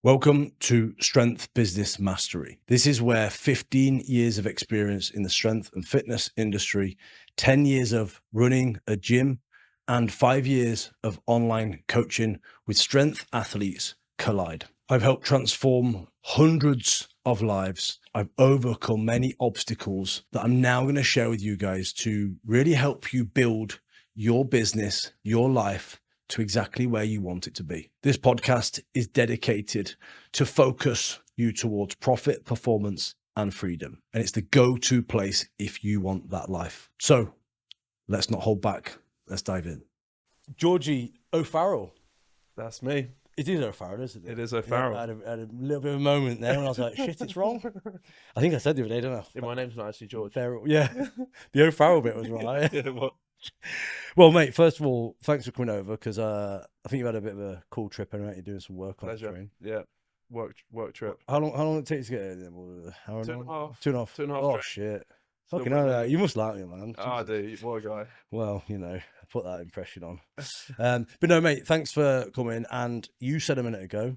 Welcome to Strength Business Mastery. This is where 15 years of experience in the strength and fitness industry, 10 years of running a gym, and 5 years of online coaching with strength athletes collide. I've helped transform hundreds of lives. I've overcome many obstacles that I'm now going to share with you guys to really help you build your business, your life, to exactly where you want it to be. This podcast is dedicated to focus you towards profit, performance, and freedom. And it's the go-to place if you want that life. So let's not hold back. Let's dive in. Georgie O'Farrell. That's me. It is O'Farrell, isn't it? It is O'Farrell. Yeah, I had a little bit of a moment there when I was like, shit, it's wrong. I think I said the other day, didn't I? Yeah, my name's not actually George. Farrell. Yeah, the O'Farrell bit was right. Yeah, what? Well, mate, first of all, thanks for coming over because I think you had a bit of a cool trip and you're doing some work on the train. Yeah, work trip. How long did it take to get here? Hour and 2.5. 2.5. 2.5. Oh, train. shit. Still Fucking hell, you must like me, man. Ah, dude, what a guy. Well, you know, I put that impression on. But no, mate, thanks for coming. And you said a minute ago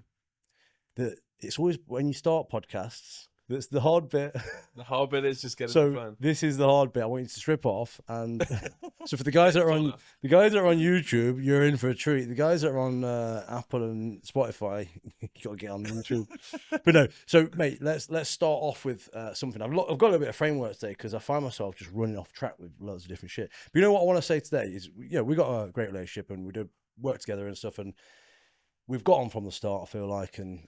that it's always when you start podcasts, that's the hard bit. The hard bit is just getting So the fun. this is the hard bit. I want you to strip off, and so for the guys that are on YouTube, you're in for a treat. The guys that are on Apple and Spotify, you got to get on YouTube. But no, so mate, let's start off with something. I've got a little bit of framework today because I find myself just running off track with loads of different shit. But you know what I want to say today is, we got a great relationship and we do work together and stuff, and we've got on from the start. I feel like, and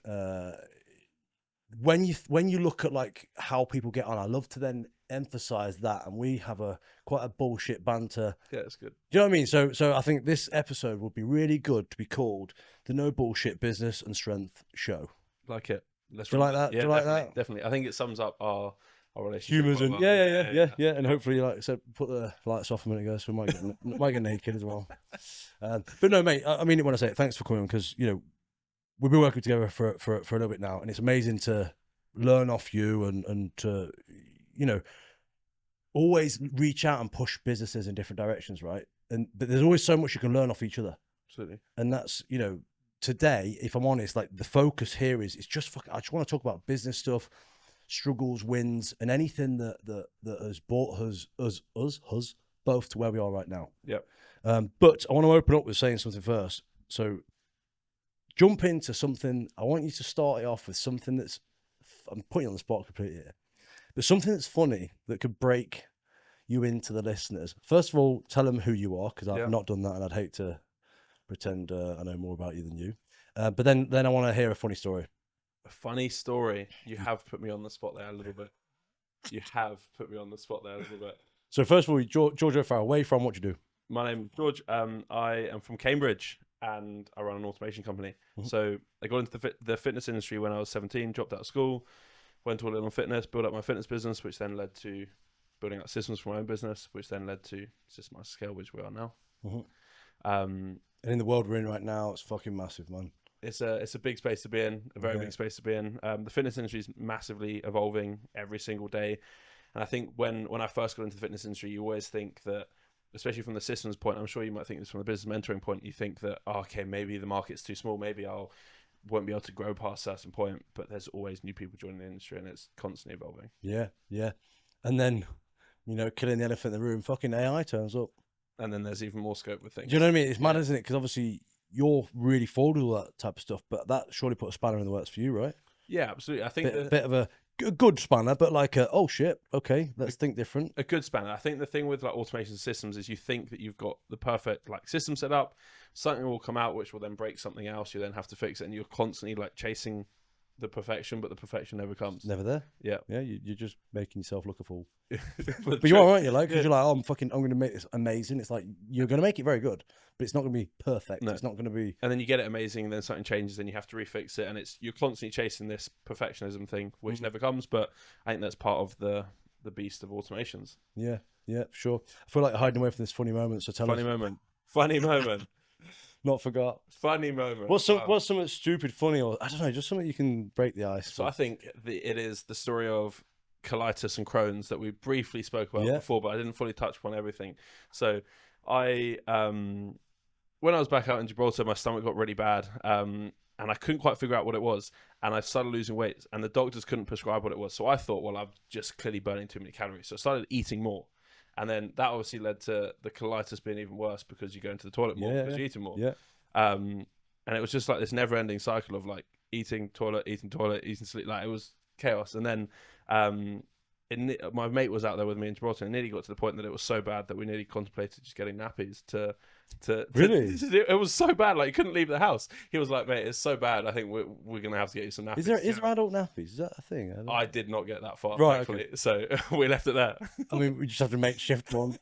when you look at like how people get on, I love to then emphasize that, and we have quite a bullshit banter. Yeah, it's good. Do you know what I mean? So I think this episode would be really good to be called the No Bullshit Business and Strength Show. Like it. Do you like that? Yeah, Do you like definitely, that? Definitely. I think it sums up our relationship. Humors quite and well. yeah, and hopefully, like I said, put the lights off a minute ago, so we might get naked as well. But no, mate, I mean it when I say it. Thanks for coming, because we've been working together for a little bit now, and it's amazing to learn off you and to always reach out and push businesses in different directions, right? But there's always so much you can learn off each other. Absolutely. And that's today, if I'm honest, like the focus here is just I just want to talk about business stuff, struggles, wins, and anything that has brought us both to where we are right now. Yep. But I want to open up with saying something first. So jump into something. I want you to start it off with something that's, I'm putting you on the spot completely here, but something that's funny that could break you into the listeners. First of all, tell them who you are, because I've not done that, and I'd hate to pretend I know more about you than you. But then I want to hear a funny story. A funny story. You have put me on the spot there a little bit. So first of all, George O'Farrell, where are you from? What do you do? My name's George. I am from Cambridge, and I run an automation company. Mm-hmm. So I got into the fitness industry when I was 17, dropped out of school, went to a little fitness, built up my fitness business, which then led to building up systems for my own business, which then led to Systemize Scale, which we are now. Mm-hmm. And in the world we're in right now, it's fucking massive, man. It's a big space to be in, a very big space to be in. The fitness industry is massively evolving every single day. And I think when I first got into the fitness industry, you always think that, especially from the systems point, I'm sure you might think this from the business mentoring point, you think that, okay, maybe the market's too small, maybe won't be able to grow past a certain point, but there's always new people joining the industry and it's constantly evolving. Yeah. And then, killing the elephant in the room, fucking AI turns up. And then there's even more scope with things. Do you know what I mean? It's mad, isn't it? Because obviously you're really forward with all that type of stuff, but that surely put a spanner in the works for you, right? Yeah, absolutely. I think a bit of a good spanner, but like oh shit, okay, let's think different. A good spanner. I think the thing with like automation systems is you think that you've got the perfect like system set up, something will come out which will then break something else, you then have to fix it, and you're constantly like chasing the perfection, but the perfection never comes. Never there. Yeah. You're just making yourself look a fool. But you are, aren't you? Like, because you're like, oh, I'm going to make this amazing. It's like you're going to make it very good, but it's not going to be perfect. No. It's not going to be. And then you get it amazing, and then something changes, and you have to refix it, and you're constantly chasing this perfectionism thing, which never comes. But I think that's part of the beast of automations. Yeah, sure. I feel like hiding away from this funny moment. So tell us. Funny moment. Not forgot. Funny moment. What's something stupid, funny, or I don't know, just something you can break the ice? So I think it is the story of colitis and Crohn's that we briefly spoke about before, but I didn't fully touch upon everything. So when I was back out in Gibraltar, my stomach got really bad, and I couldn't quite figure out what it was. And I started losing weight, and the doctors couldn't prescribe what it was. So I thought, well, I'm just clearly burning too many calories. So I started eating more. And then that obviously led to the colitis being even worse because you go into the toilet more because you're eating more. Yeah. And it was just like this never-ending cycle of like eating, toilet, eating, sleep. Like it was chaos. And then my mate was out there with me in Gibraltar, and it nearly got to the point that it was so bad that we nearly contemplated just getting nappies to Really? it was so bad, like you couldn't leave the house. He was like, mate, it's so bad, I think we're gonna have to get you some nappies. Is there adult nappies? Is that a thing? I did not get that far, right, thankfully. okay. So we left it there. I mean, we just have to make shift one.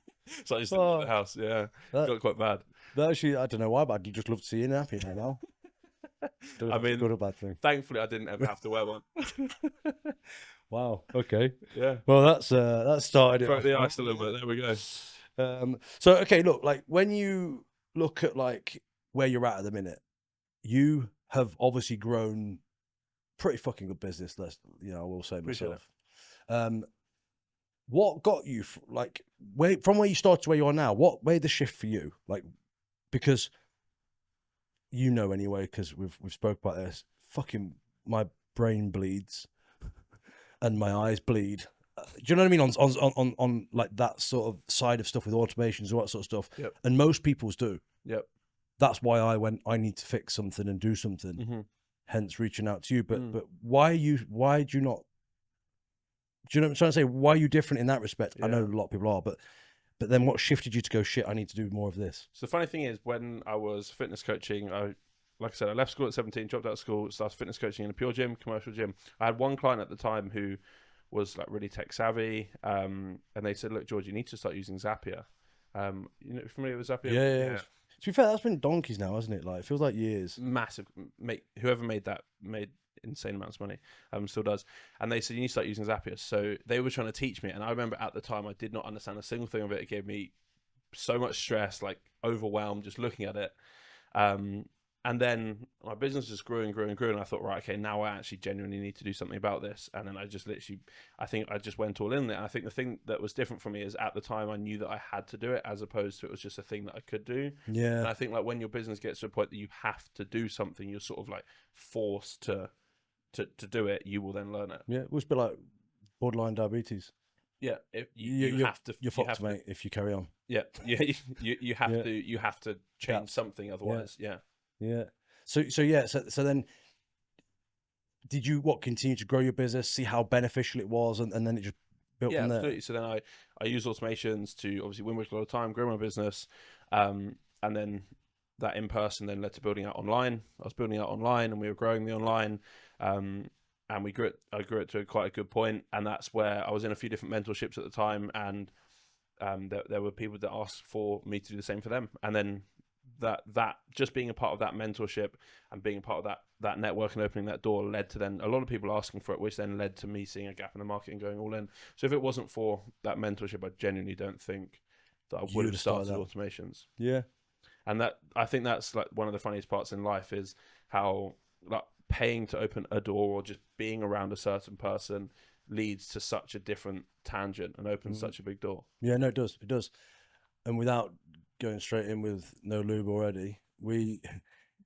So I just didn't leave the house. Yeah, got quite bad. That actually, I don't know why, but I'd just love to see you nappy now. I mean, good or bad thing. Thankfully, I didn't ever have to wear one. Wow. Okay. Yeah. Well, that started it. Broke the ice a little bit. There we go. So okay, look, like when you look at like where you're at the minute, you have obviously grown pretty fucking good business. I will say myself. What got you like from where you started to where you are now? What made the shift for you? Like, because anyway, because we've spoke about this. Fucking my brain bleeds and my eyes bleed. Do you know what I mean? On like that sort of side of stuff with automations, all that sort of stuff. Yep. And most people's do. Yep. That's why I need to fix something and do something. Mm-hmm. Hence reaching out to you. But why do you not? Do you know what I'm trying to say? Why are you different in that respect? Yeah. I know a lot of people are, but then what shifted you to go, shit, I need to do more of this? So the funny thing is, when I was fitness coaching, like I said, I left school at 17, dropped out of school, started fitness coaching in a pure gym, commercial gym. I had one client at the time who was like really tech savvy, and they said, "Look, George, you need to start using Zapier." Familiar with Zapier? Yeah. To be fair, that's been donkeys now, hasn't it? Like, it feels like years. Massive. Whoever made that made insane amounts of money. Still does. And they said, you need to start using Zapier. So they were trying to teach me, and I remember at the time I did not understand a single thing of it. It gave me so much stress, like overwhelmed just looking at it. And then my business just grew and grew and grew, and I thought, right, okay, now I actually genuinely need to do something about this. And then I just I just went all in there. And I think the thing that was different for me is at the time I knew that I had to do it, as opposed to it was just a thing that I could do. Yeah. And I think like when your business gets to a point that you have to do something, you're sort of like forced to do it, you will then learn it. Yeah, it was a bit like borderline diabetes. Yeah, you have to. You're fucked, mate, if you carry on. Yeah, you have to change something, otherwise, yeah. So then, did you continue to grow your business, see how beneficial it was, and then it just built from there? Absolutely. So then I use automations to obviously win a lot of time, grow my business, and then that in person then led to building out online. I was building out online, and we were growing the online, and I grew it to quite a good point, and that's where I was in a few different mentorships at the time, and there were people that asked for me to do the same for them, and then that just being a part of that mentorship and being a part of that network and opening that door led to then a lot of people asking for it, which then led to me seeing a gap in the market and going all in. So if it wasn't for that mentorship, I genuinely don't think that I would have started automations. Yeah. And that, I think that's like one of the funniest parts in life is how like paying to open a door or just being around a certain person leads to such a different tangent and opens such a big door. Yeah, no, it does. And without going straight in with no lube already,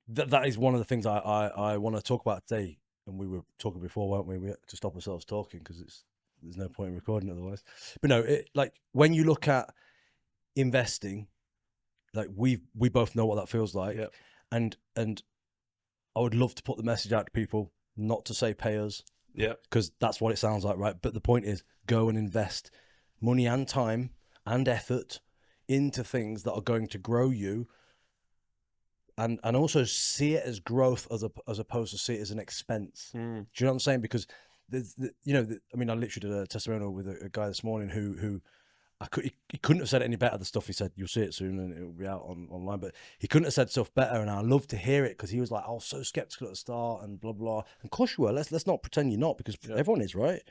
that is one of the things I want to talk about today. And we were talking before, weren't we? We had to stop ourselves talking because there's no point in recording otherwise. But no, like when you look at investing, like we both know what that feels like. Yep. And I would love to put the message out to people not to say pay us. Yeah. Because that's what it sounds like, right? But the point is, go and invest money and time and effort into things that are going to grow you, and also see it as growth as opposed to see it as an expense. Do you know what I'm saying? Because I literally did a testimonial with a guy this morning who he couldn't have said it any better. The stuff he said, you'll see it soon and it'll be out online, but he couldn't have said stuff better, and I love to hear it because he was like, I was so skeptical at the start and blah blah. And of course you were. Let's not pretend you're not, because everyone is, right?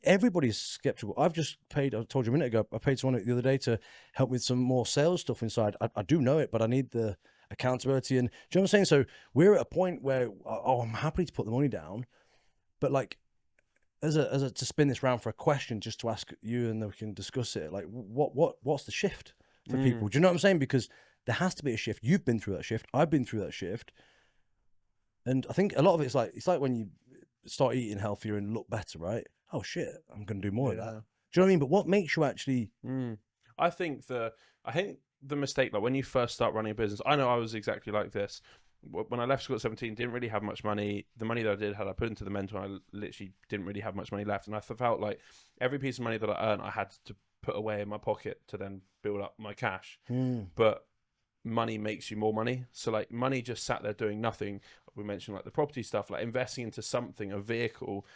Everybody's skeptical. I've just paid, I told you a minute ago, I paid someone the other day to help with some more sales stuff inside. I do know it, but I need the accountability. And do you know what I'm saying? So we're at a point where I'm happy to put the money down, but like to spin this round for a question, just to ask you, and then we can discuss it. Like, what's the shift for people? Do you know what I'm saying? Because there has to be a shift. You've been through that shift. I've been through that shift. And I think a lot of it's like when you start eating healthier and look better, right? Oh shit, I'm going to do more of that. Do you know what I mean? But what makes you actually? I think the mistake, like when you first start running a business, I know I was exactly like this. When I left school at 17, didn't really have much money. The money that I did had I put into the mentor, I literally didn't really have much money left. And I felt like every piece of money that I earned, I had to put away in my pocket to then build up my cash. But money makes you more money. So like money just sat there doing nothing. We mentioned like the property stuff, like investing into something, a vehicle.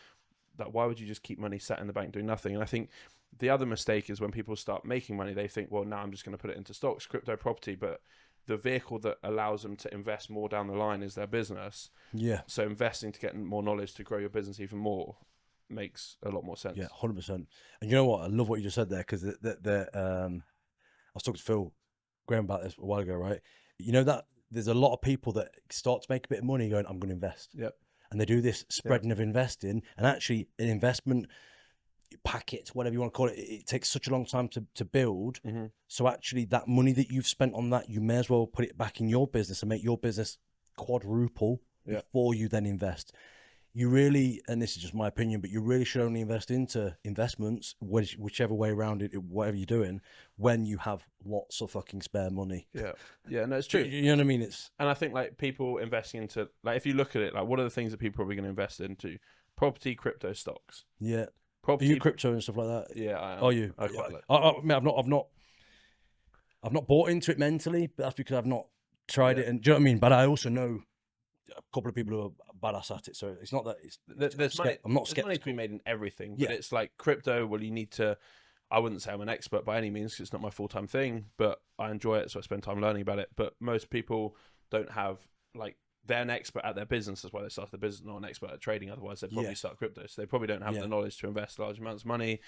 Like why would you just keep money sat in the bank doing nothing? And I think the other mistake is when people start making money, they think, well, now I'm just going to put it into stocks, crypto, property. But the vehicle that allows them to invest more down the line is their business. Yeah. So investing to get more knowledge to grow your business even more makes a lot more sense. Yeah, 100%. And you know what? I love what you just said there, because I was talking to Phil Graham about this a while ago, right? You know that there's a lot of people that start to make a bit of money going, I'm going to invest. Yep. And they do this spreading of investing, and actually an investment packet, whatever you want to call it, it takes such a long time to build. So actually that money that you've spent on that, you may as well put it back in your business and make your business quadruple before you then invest. You really, and this is just my opinion, but you really should only invest into investments, whichever way around it, whatever you're doing, when you have lots of fucking spare money. Yeah, no, it's true. You know what I mean? And I think like people investing into, like if you look at it, like what are the things that people are probably going to invest into? Property, crypto, stocks. Yeah. Property, are you crypto and stuff like that? Yeah, I am. Are you? I quite like. I mean, I've not bought into it mentally, but that's because I've not tried it. And do you know what I mean? But I also know a couple of people who are badass at it, so it's not that there's money. I'm not there's skeptical. money to be made in everything, but it's like crypto. Well, you need to. I wouldn't say I'm an expert by any means, 'cause it's not my full-time thing, but I enjoy it, so I spend time learning about it. But most people don't have like they're an expert at their business. That's why they start the business, not an expert at trading. Otherwise, they'd probably start crypto. So they probably don't have the knowledge to invest large amounts of money.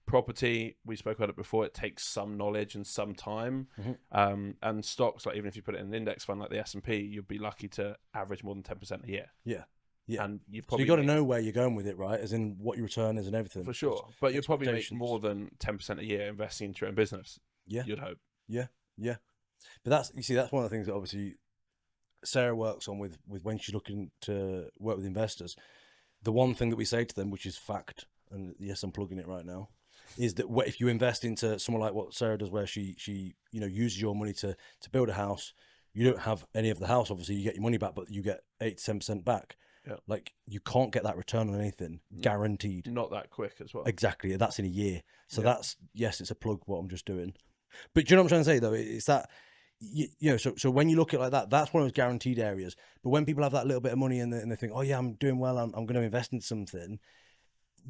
Property, we spoke about it before, it takes some knowledge and some time. And stocks, like even if you put it in an index fund like the S&P, you'd be lucky to average more than 10% a year. Yeah. And you probably got to know where you're going with it, right? As in what your return is and everything. For sure. But you'll probably make more than 10% a year investing into your own business. Yeah. You'd hope. Yeah. But that's one of the things that obviously Sarah works on with when she's looking to work with investors. The one thing that we say to them, which is fact, and yes, I'm plugging it right now, is that if you invest into someone like what Sarah does, where she uses your money to build a house, you don't have any of the house, obviously you get your money back, but you get 8 to 10% back. Like you can't get that return on anything guaranteed. Not that quick as well. Exactly. That's in a year. So that's, yes, it's a plug what I'm just doing. But do you know what I'm trying to say though? It's that, so when you look at it like that, that's one of those guaranteed areas. But when people have that little bit of money and they think, oh yeah, I'm doing well, I'm going to invest in something,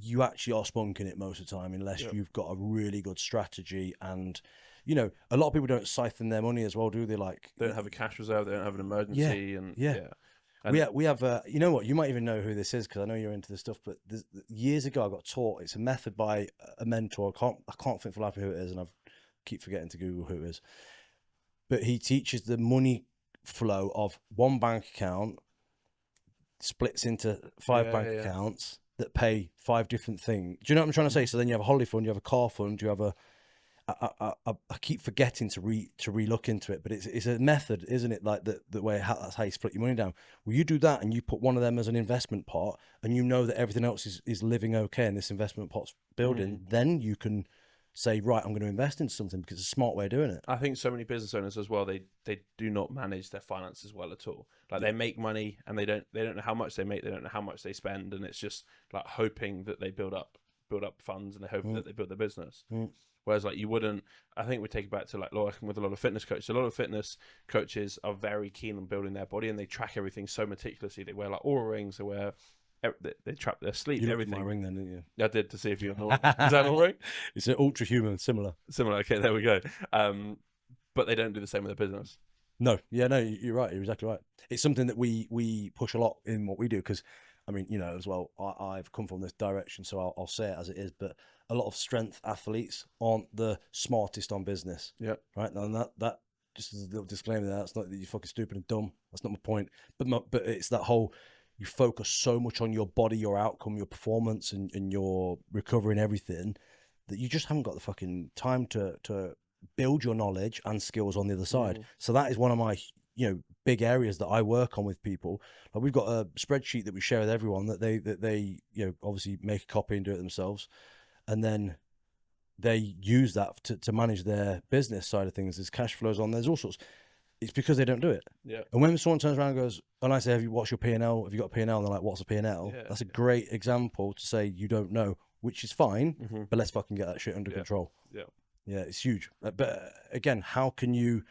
you actually are spunking it most of the time unless you've got a really good strategy. And a lot of people don't siphon their money as well, do they? Like they don't have a cash reserve, they don't have an emergency. And we have you know what, you might even know who this is because I know you're into this stuff, but years ago I got taught, it's a method by a mentor. I can't think for life of who it is, and I keep forgetting to Google who it is, but he teaches the money flow of one bank account splits into 5 bank accounts that pay 5 different things. Do you know what I'm trying to say? So then you have a holiday fund, you have a car fund, you have I keep forgetting to re-look into it, but it's a method, isn't it? Like the way that's how you split your money down. Well, you do that and you put one of them as an investment pot, and you know that everything else is living okay and this investment pot's building, then you can say, right, I'm going to invest in something because it's a smart way of doing it. I think so many business owners as well, they do not manage their finances well at all. Like they make money and they don't know how much they make, they don't know how much they spend, and it's just like hoping that they build up funds and they hope that they build their business. Whereas like you wouldn't, I think we take it back to like working with a lot of fitness coaches. A lot of fitness coaches are very keen on building their body and they track everything so meticulously. They wear like Oura rings, they track their sleep, you everything. My ring then, didn't you? I did, to see if you're an Oura. Is that an Oura ring? It's an ultra human, similar. Okay, there we go. But they don't do the same with their business. No, you're right. You're exactly right. It's something that we push a lot in what we do because, I mean, as well, I've come from this direction, so I'll say it as it is, but a lot of strength athletes aren't the smartest on business. Yeah. Right. And that just as a little disclaimer there, that's not that you're fucking stupid and dumb. That's not my point. But it's that whole, you focus so much on your body, your outcome, your performance and your recovery and everything that you just haven't got the fucking time to build your knowledge and skills on the other side. So that is one of my big areas that I work on with people. Like we've got a spreadsheet that we share with everyone that they obviously make a copy and do it themselves, and then they use that to manage their business side of things. There's cash flows on. There's all sorts. It's because they don't do it. Yeah. And when someone turns around and goes, and I say, what's your P&L? Have you got a P&L? And they're like, what's a P&L? Yeah, That's a great example to say you don't know, which is fine, but let's fucking get that shit under control. Yeah. Yeah, it's huge. But again, how can you,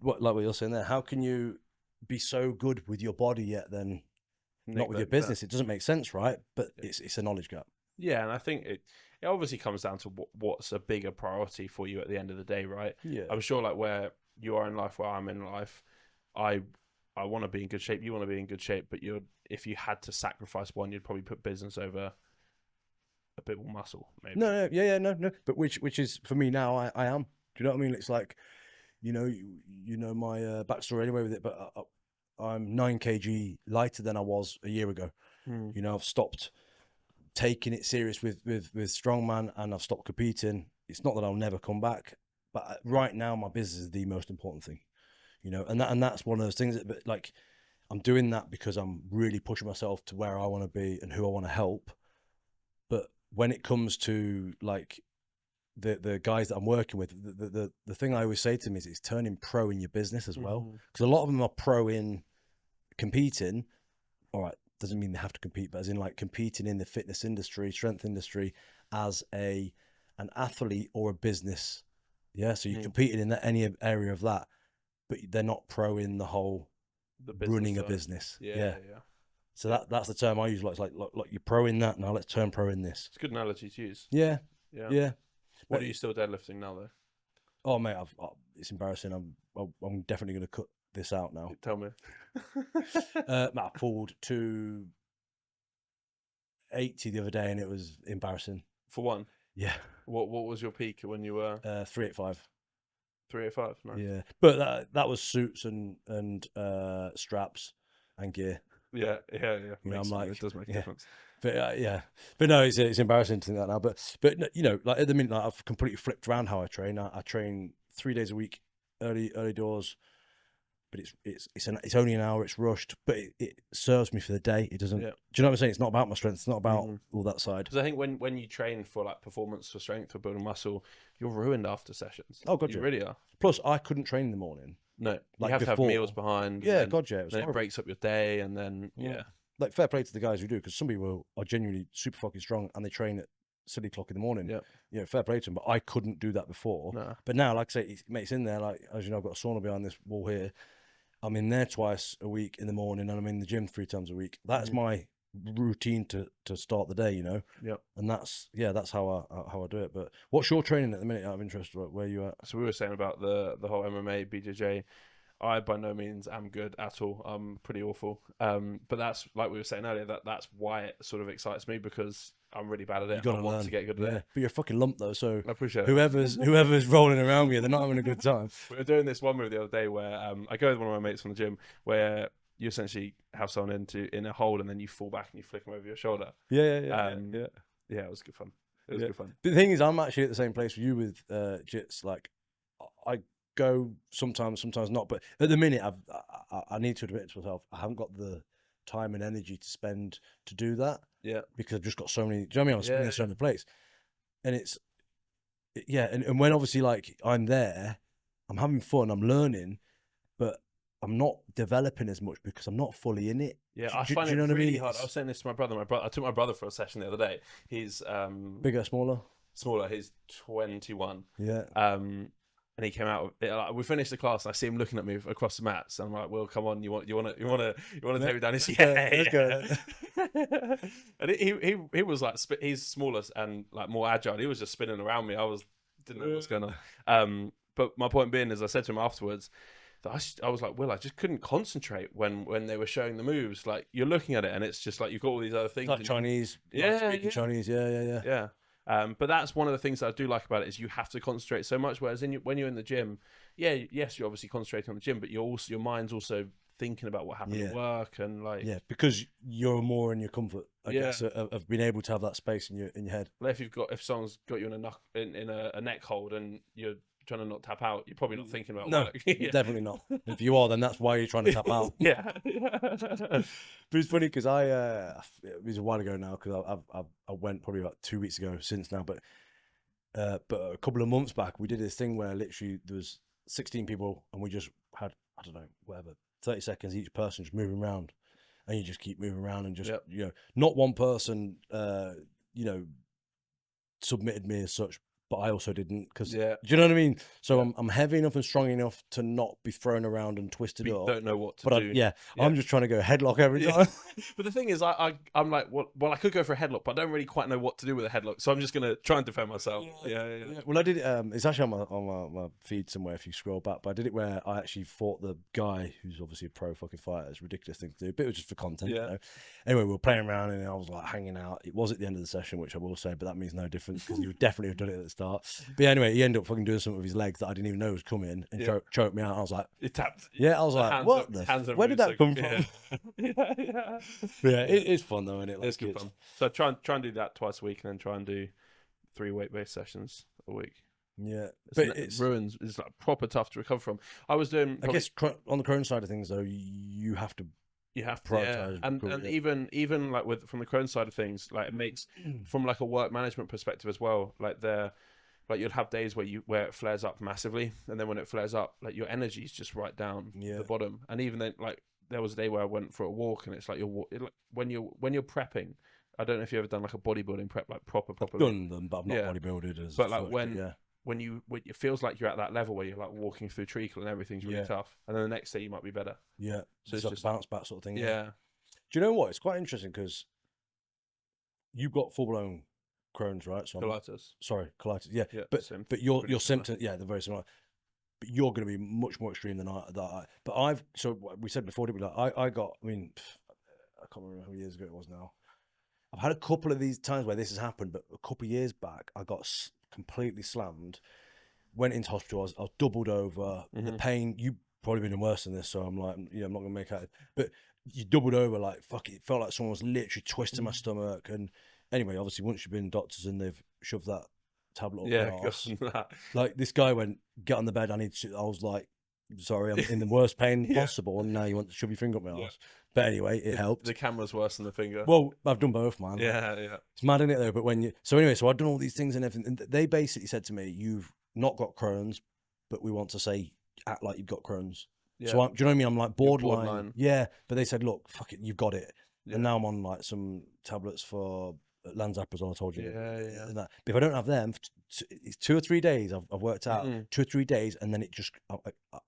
like what you're saying there, how can you be so good with your body yet then not with your business? It doesn't make sense, right? But it's a knowledge gap. Yeah, and I think it obviously comes down to what's a bigger priority for you at the end of the day, right? Yeah. I'm sure like where you are in life, where I'm in life, I want to be in good shape. You want to be in good shape, but if you had to sacrifice one, you'd probably put business over a bit more muscle, maybe. No. But which is for me now. I am. Do you know what I mean? It's like, you know my backstory anyway with it. But I'm 9 kg lighter than I was a year ago. You know, I've stopped taking it serious with strongman, and I've stopped competing. It's not that I'll never come back, but right now my business is the most important thing, you know, and that's one of those things that, but like, I'm doing that because I'm really pushing myself to where I want to be and who I want to help. But when it comes to like the guys that I'm working with, the thing I always say to them is it's turning pro in your business as well, because a lot of them are pro in competing. All right, doesn't mean they have to compete, but as in like competing in the fitness industry, strength industry, as an athlete or a business. Yeah, so you're competing in any area of that, but they're not pro in the whole running a business. Yeah. So that's the term I use. Like, look, you're pro in that now. Let's turn pro in this. It's a good analogy to use. Yeah. What are you still deadlifting now, though? Oh mate, it's embarrassing. I'm definitely going to cut this out now. Tell me. I pulled 280 the other day, and it was embarrassing. For one. Yeah. What was your peak when you were 385? 385. Nice. Yeah, but that was suits and straps and gear. Yeah. You know, I'm like, it does make a difference. But but no, it's embarrassing to think that now. But you know, like at the minute, like, I've completely flipped around how I train. I train 3 days a week, early doors. But it's only an hour. It's rushed, but it serves me for the day. It doesn't. Do you know what I'm saying? It's not about my strength. It's not about all that side. Because I think when you train for like performance, for strength, for building muscle, you're ruined after sessions. Oh god, you really are. Plus, I couldn't train in the morning. No, like you have before. To have meals behind. Yeah, god, yeah. Then it breaks up your day, and then like fair play to the guys who do, because some people are genuinely super fucking strong and they train at silly o'clock in the morning. Yeah, you know, fair play to them. But I couldn't do that before. No. But now, like I say, it's in there. Like, as you know, I've got a sauna behind this wall here. I'm in there twice a week in the morning, and I'm in the gym 3 times a week. That's my routine to start the day, you know. Yeah. And that's how I do it. But what's your training at the minute? Out of interest, where you at? So we were saying about the whole MMA BJJ. I by no means am good at all. I'm pretty awful. But that's like we were saying earlier. That's why it sort of excites me, because I'm really bad at it. I want to get good at it. But you're a fucking lump though, so I appreciate whoever's rolling around you, they're not having a good time. We were doing this one move the other day where I go with one of my mates from the gym, where you essentially have someone in a hold and then you fall back and you flick them over your shoulder. Yeah, it was good fun. It was good fun. The thing is, I'm actually at the same place with you with jits. Like, I go sometimes not, but at the minute I need to admit to myself, I haven't got the time and energy to spend to do that. Yeah, because I've just got so many. Do you know what I mean? I'm spinning so many plates, and and when obviously like I'm there, I'm having fun, I'm learning, but I'm not developing as much because I'm not fully in it. Yeah, I find it really hard. I was saying this to my brother. I took my brother for a session the other day. He's bigger, smaller. He's 21. Yeah. And he came out. We finished the class, and I see him looking at me across the mats. And I'm like, "Well, come on, you want to take me down?" He's let's go. And he was like, he's smaller and like more agile. He was just spinning around me. Didn't know what was going on. But my point being is, I said to him afterwards that I was like, Will, I just couldn't concentrate when they were showing the moves. Like, you're looking at it, and it's just like you've got all these other things. Like Chinese, Chinese, yeah. But that's one of the things that I do like about it, is you have to concentrate so much. Whereas when you're in the gym, yes, you're obviously concentrating on the gym, but your mind's also thinking about what happened at work, and like because you're more in your comfort, I guess, of being able to have that space in your head. If someone's got you in a neck hold and you're trying to not tap out, you're probably not thinking about no, work. Yeah. definitely not. If you are, then that's why you're trying to tap out. Yeah. But it's funny because it was a while ago now because I went probably about 2 weeks ago since now, but a couple of months back we did this thing where literally there was 16 people and we just had, I don't know, whatever, 30 seconds each person just moving around, and you just keep moving around and just you know, not one person you know, submitted me as such, but I also didn't, because do you know what I mean? So I'm heavy enough and strong enough to not be thrown around and twisted up. Don't know what to do. I'm just trying to go headlock every time. But the thing is, I'm like, well, I could go for a headlock, but I don't really quite know what to do with a headlock, so I'm just gonna try and defend myself. Yeah. Well, I did it. It's actually on my feed somewhere if you scroll back. But I did it where I actually fought the guy who's obviously a pro fucking fighter. It's a ridiculous thing to do, but it was just for content. You know? Anyway, we were playing around and I was like hanging out. It was at the end of the session, which I will say, but that means no difference because you would definitely have done it at the start. But anyway, he ended up fucking doing something with his legs that I didn't even know was coming and choked me out. I was like, it tapped. Yeah, I was like, what the? Where did that come from? It's fun though, isn't it? Like, it's good fun. So try and do that twice a week, and then try and do 3 weight-based sessions a week. Yeah, but it ruins. It's like proper tough to recover from. I was doing. I guess on the Crohn's side of things, though, you have to prioritize. And even like from the Crohn's side of things, like it makes from like a work management perspective as well. Like you'll have days where it flares up massively, and then when it flares up, like your energy is just right down the bottom. And even then, like there was a day where I went for a walk, and it's like when you're prepping. I don't know if you ever done like a bodybuilding prep, like proper. I've done them, but I've not bodybuilded. But like when it feels like you're at that level where you're like walking through treacle and everything's really tough, and then the next day you might be better. Yeah, so it's like just a bounce back sort of thing. Yeah. Do you know what? It's quite interesting because you've got full blown Crohn's, right? So colitis. Yeah, but your symptoms, they're very similar. But you're going to be much more extreme than I. But we said before, didn't we? Like I got. I mean, I can't remember how many years ago it was now. I've had a couple of these times where this has happened, but a couple of years back, I got completely slammed. Went into hospital. I was doubled over. The pain. You probably been in worse than this, so I'm like, I'm not gonna make out. But you doubled over, like fuck it. It felt like someone was literally twisting my stomach. And anyway, obviously, once you've been doctors and they've shoved that tablet up your arse, like this guy went, get on the bed. I was like, sorry, I'm in the worst pain possible, and now you want to shove your finger up my arse. But anyway, it helped. The camera's worse than the finger. Well, I've done both, man. Yeah. It's mad, isn't it, though? But so I've done all these things and everything. And they basically said to me, you've not got Crohn's, but we want to say, act like you've got Crohn's. Yeah. So do you know what I mean? I'm like borderline. Yeah. But they said, look, fuck it, you've got it. Yeah. And now I'm on like some tablets for Lanzaprazole, I told you. Yeah. But if I don't have them, it's 2 or 3 days. I've worked out 2 or 3 days, and then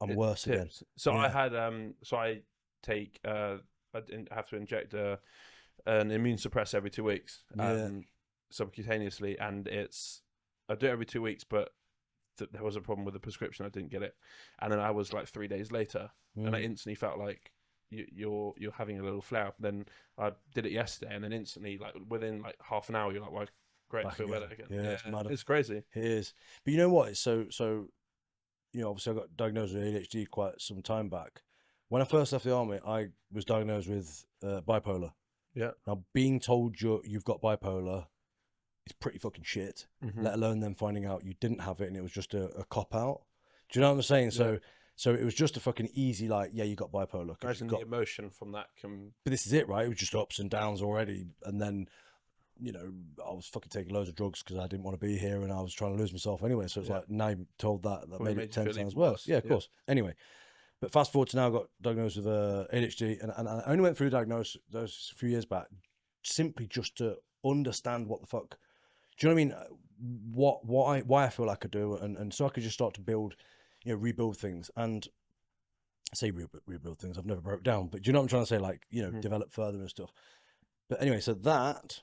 I'm worse again. So I had I take I have to inject an immune suppressor every 2 weeks, subcutaneously, and I do it every 2 weeks, but there was a problem with the prescription. I didn't get it, and then I was like 3 days later, and I instantly felt like you're having a little flare up. Then I did it yesterday, and then instantly, like within like half an hour, you're like, well, great, I feel better again. Yeah, it's crazy. It is. But you know what? It's so obviously I got diagnosed with ADHD quite some time back. When I first left the army, I was diagnosed with bipolar. Yeah. Now, being told you've got bipolar is pretty fucking shit, let alone them finding out you didn't have it and it was just a cop-out. Do you know what I'm saying? Yeah. So it was just a fucking easy, like, yeah, you got bipolar. Imagine the emotion from that can... But this is it, right? It was just ups and downs already. And then, I was fucking taking loads of drugs because I didn't want to be here and I was trying to lose myself anyway. So it's like, now you're told that made it 10 times worse. Yeah, of course. Anyway. But fast forward to now, I got diagnosed with ADHD, and I only went through diagnosis those a few years back, simply just to understand what the fuck. Do you know what I mean? Why I feel like I do, and so I could just start to build, rebuild things. And I say rebuild things. I've never broke down, but do you know what I'm trying to say? Like, develop further and stuff. But anyway, so that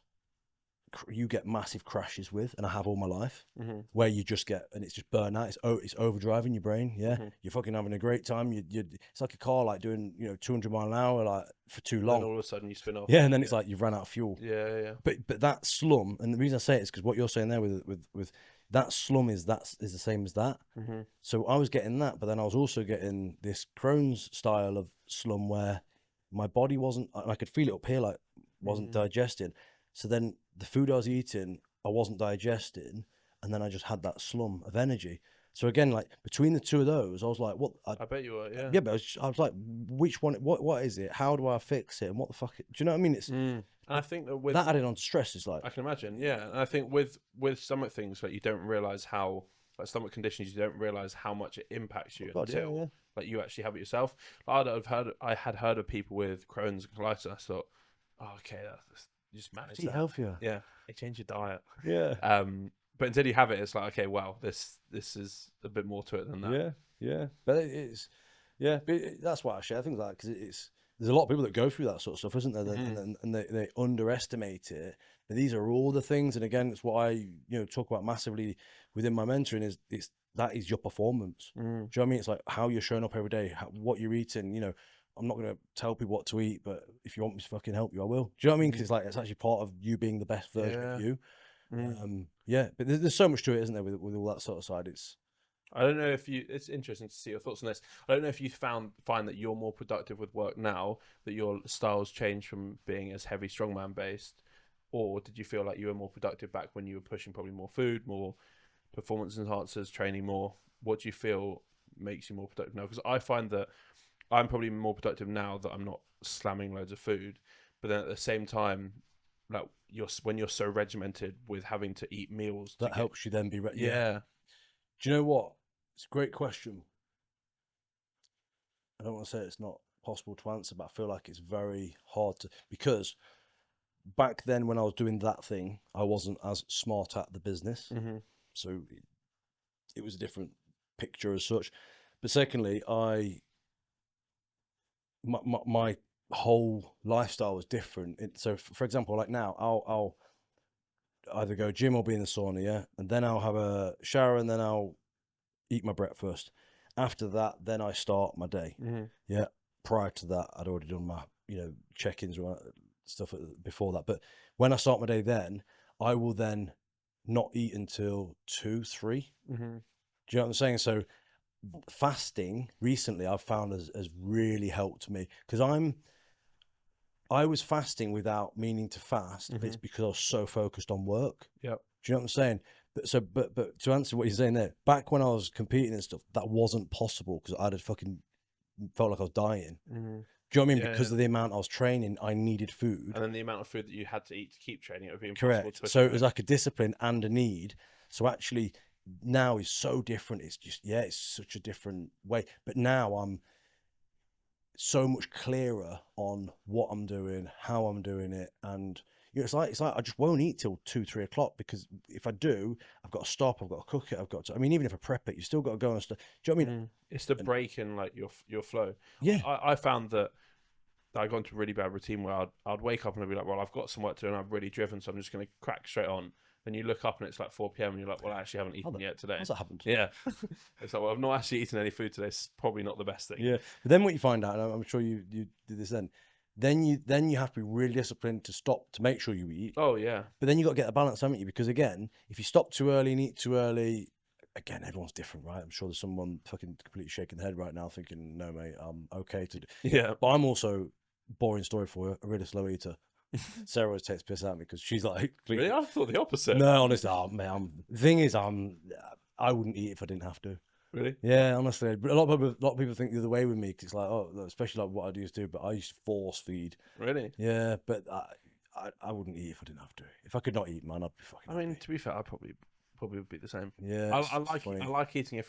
you get massive crashes with, and I have all my life, where you just get, and it's just burnout. It's overdriving your brain. Yeah, you're fucking having a great time. It's like a car, like doing 200 mile an hour, like for too long. And all of a sudden you spin off. Yeah, and then it's like you've run out of fuel. Yeah. But that slum, and the reason I say it is because what you're saying there with that slum is the same as that. So I was getting that, but then I was also getting this Crohn's style of slum where my body wasn't. I could feel it up here, like wasn't digesting. So then the food I was eating, I wasn't digesting, and then I just had that slum of energy. So again, like between the two of those, I was like, what? I bet you were, yeah. Yeah, but I was like, which one? What is it? How do I fix it? And what the fuck? Do you know what I mean? It's And I think that with that added on to stress is like, I can imagine, yeah. And I think with stomach things, like you don't realize how, like stomach conditions, you don't realize how much it impacts you God, until yeah. like you actually have it yourself. I had heard of people with Crohn's and colitis. And I thought, oh, okay, that's you just manage Eat that. healthier. Yeah, they change your diet. Yeah. But until you have it, it's like, okay, well, this is a bit more to it than that. Yeah. But it's, yeah, but that's why I share things like that, because it's, there's a lot of people that go through that sort of stuff, isn't there? And they underestimate it. But these are all the things, and again, it's what I talk about massively within my mentoring is that is your performance. Do you know what I mean? It's like how you're showing up every day, what you're eating. I'm not going to tell people what to eat, but if you want me to fucking help you, I will. Do you know what I mean? Because it's actually part of you being the best version of you. But there's so much to it, isn't there, with all that sort of side? I don't know if you. It's interesting to see your thoughts on this. I don't know if you find that you're more productive with work now, that your styles changed from being as heavy strongman based, or did you feel like you were more productive back when you were pushing probably more food, more performance enhancers, training more? What do you feel makes you more productive now? Because I find that I'm probably more productive now that I'm not slamming loads of food, but then at the same time, like when you're so regimented with having to eat meals, That helps you then be ready. Yeah. Do you know what? It's a great question. I don't want to say it's not possible to answer, but I feel like it's very hard to, because back then when I was doing that thing, I wasn't as smart at the business. So it was a different picture as such. But secondly, my whole lifestyle was different. So for example, like now I'll either go gym or be in the sauna, yeah, and then I'll have a shower and then I'll eat my breakfast. After that, then I start my day. Yeah. Prior to that, I'd already done my check-ins or stuff before that. But when I start my day, then I will then not eat until 2, 3. Do you know what I'm saying? So fasting recently I've found has really helped me, because I was fasting without meaning to fast, but it's because I was so focused on work. Yep. Do you know what I'm saying? But to answer what you're saying there, back when I was competing and stuff, that wasn't possible because I'd have fucking felt like I was dying. Do you know what I mean? Because of the amount I was training, I needed food. And then the amount of food that you had to eat to keep training, it would be impossible. Correct. So it was like a discipline and a need. So actually now is so different. It's just, it's such a different way. But now I'm so much clearer on what I'm doing, how I'm doing it, and it's like I just won't eat till 2, 3 o'clock, because if I do, I've got to stop, I've got to cook it, I've got to. I mean, even if I prep it, you still got to go and stuff. Do you know what I mean? It's the break in like your flow. Yeah. I found that I got into a really bad routine where I'd wake up and I'd be like, well, I've got some work to do and I'm really driven, so I'm just going to crack straight on. Then you look up and it's like 4 p.m. and you're like, well, I actually haven't eaten yet today. How's that happened? Yeah. It's like, well, I've not actually eaten any food today. It's probably not the best thing. Yeah. But then what you find out, and I'm sure you did this then you have to be really disciplined to stop, to make sure you eat. Oh, yeah. But then you got to get the balance, haven't you? Because again, if you stop too early and eat too early, again, everyone's different, right? I'm sure there's someone fucking completely shaking their head right now thinking, no, mate, I'm okay to do. Yeah. But I'm also, boring story for you, a really slow eater. Sarah always takes piss at me because she's like, really? I thought the opposite. No, honestly, the thing is, I wouldn't eat if I didn't have to. Really? Yeah, honestly. But a lot of people think the other way with me, because it's like, oh, especially like what I used to do, but I used to force feed. Really? Yeah, but I wouldn't eat if I didn't have to. If I could not eat, man, I'd be fucking. I mean, to be fair, I probably would be the same. Yeah, I like eating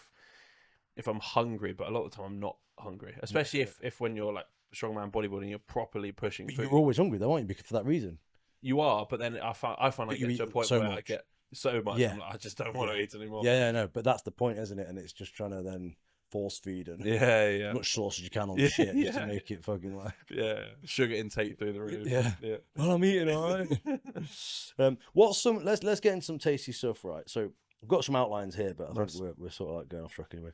if I'm hungry, but a lot of the time I'm not hungry. Especially if when you're like strongman bodybuilding, you're properly pushing food. You're always hungry, though, aren't you? Because for that reason. You are, but then I find I get to a point where I get so much. Yeah. I'm like, I just don't want to eat anymore. Yeah, no, but that's the point, isn't it? And it's just trying to then force feed and as much sauce as you can on the shit just to make it fucking like sugar intake through the roof. Yeah. Well, I'm eating all right. What's some? Let's get into some tasty stuff, right? So I've got some outlines here, but I think we're sort of like going off track anyway.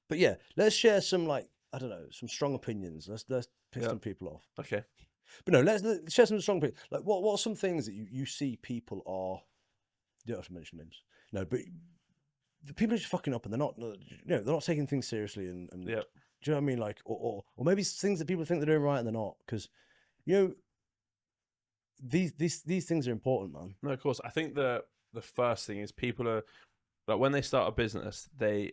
But yeah, let's share some, like, I don't know, some strong opinions. Let's piss some people off. Okay. But no, let's share some strong opinions. Like, what are some things that you see people are? You don't have to mention names. No, but the people are just fucking up, and they're not taking things seriously, and do you know what I mean? Like, or maybe things that people think they're doing right and they're not, because these things are important, man. No, of course. I think the first thing is people are like when they start a business, I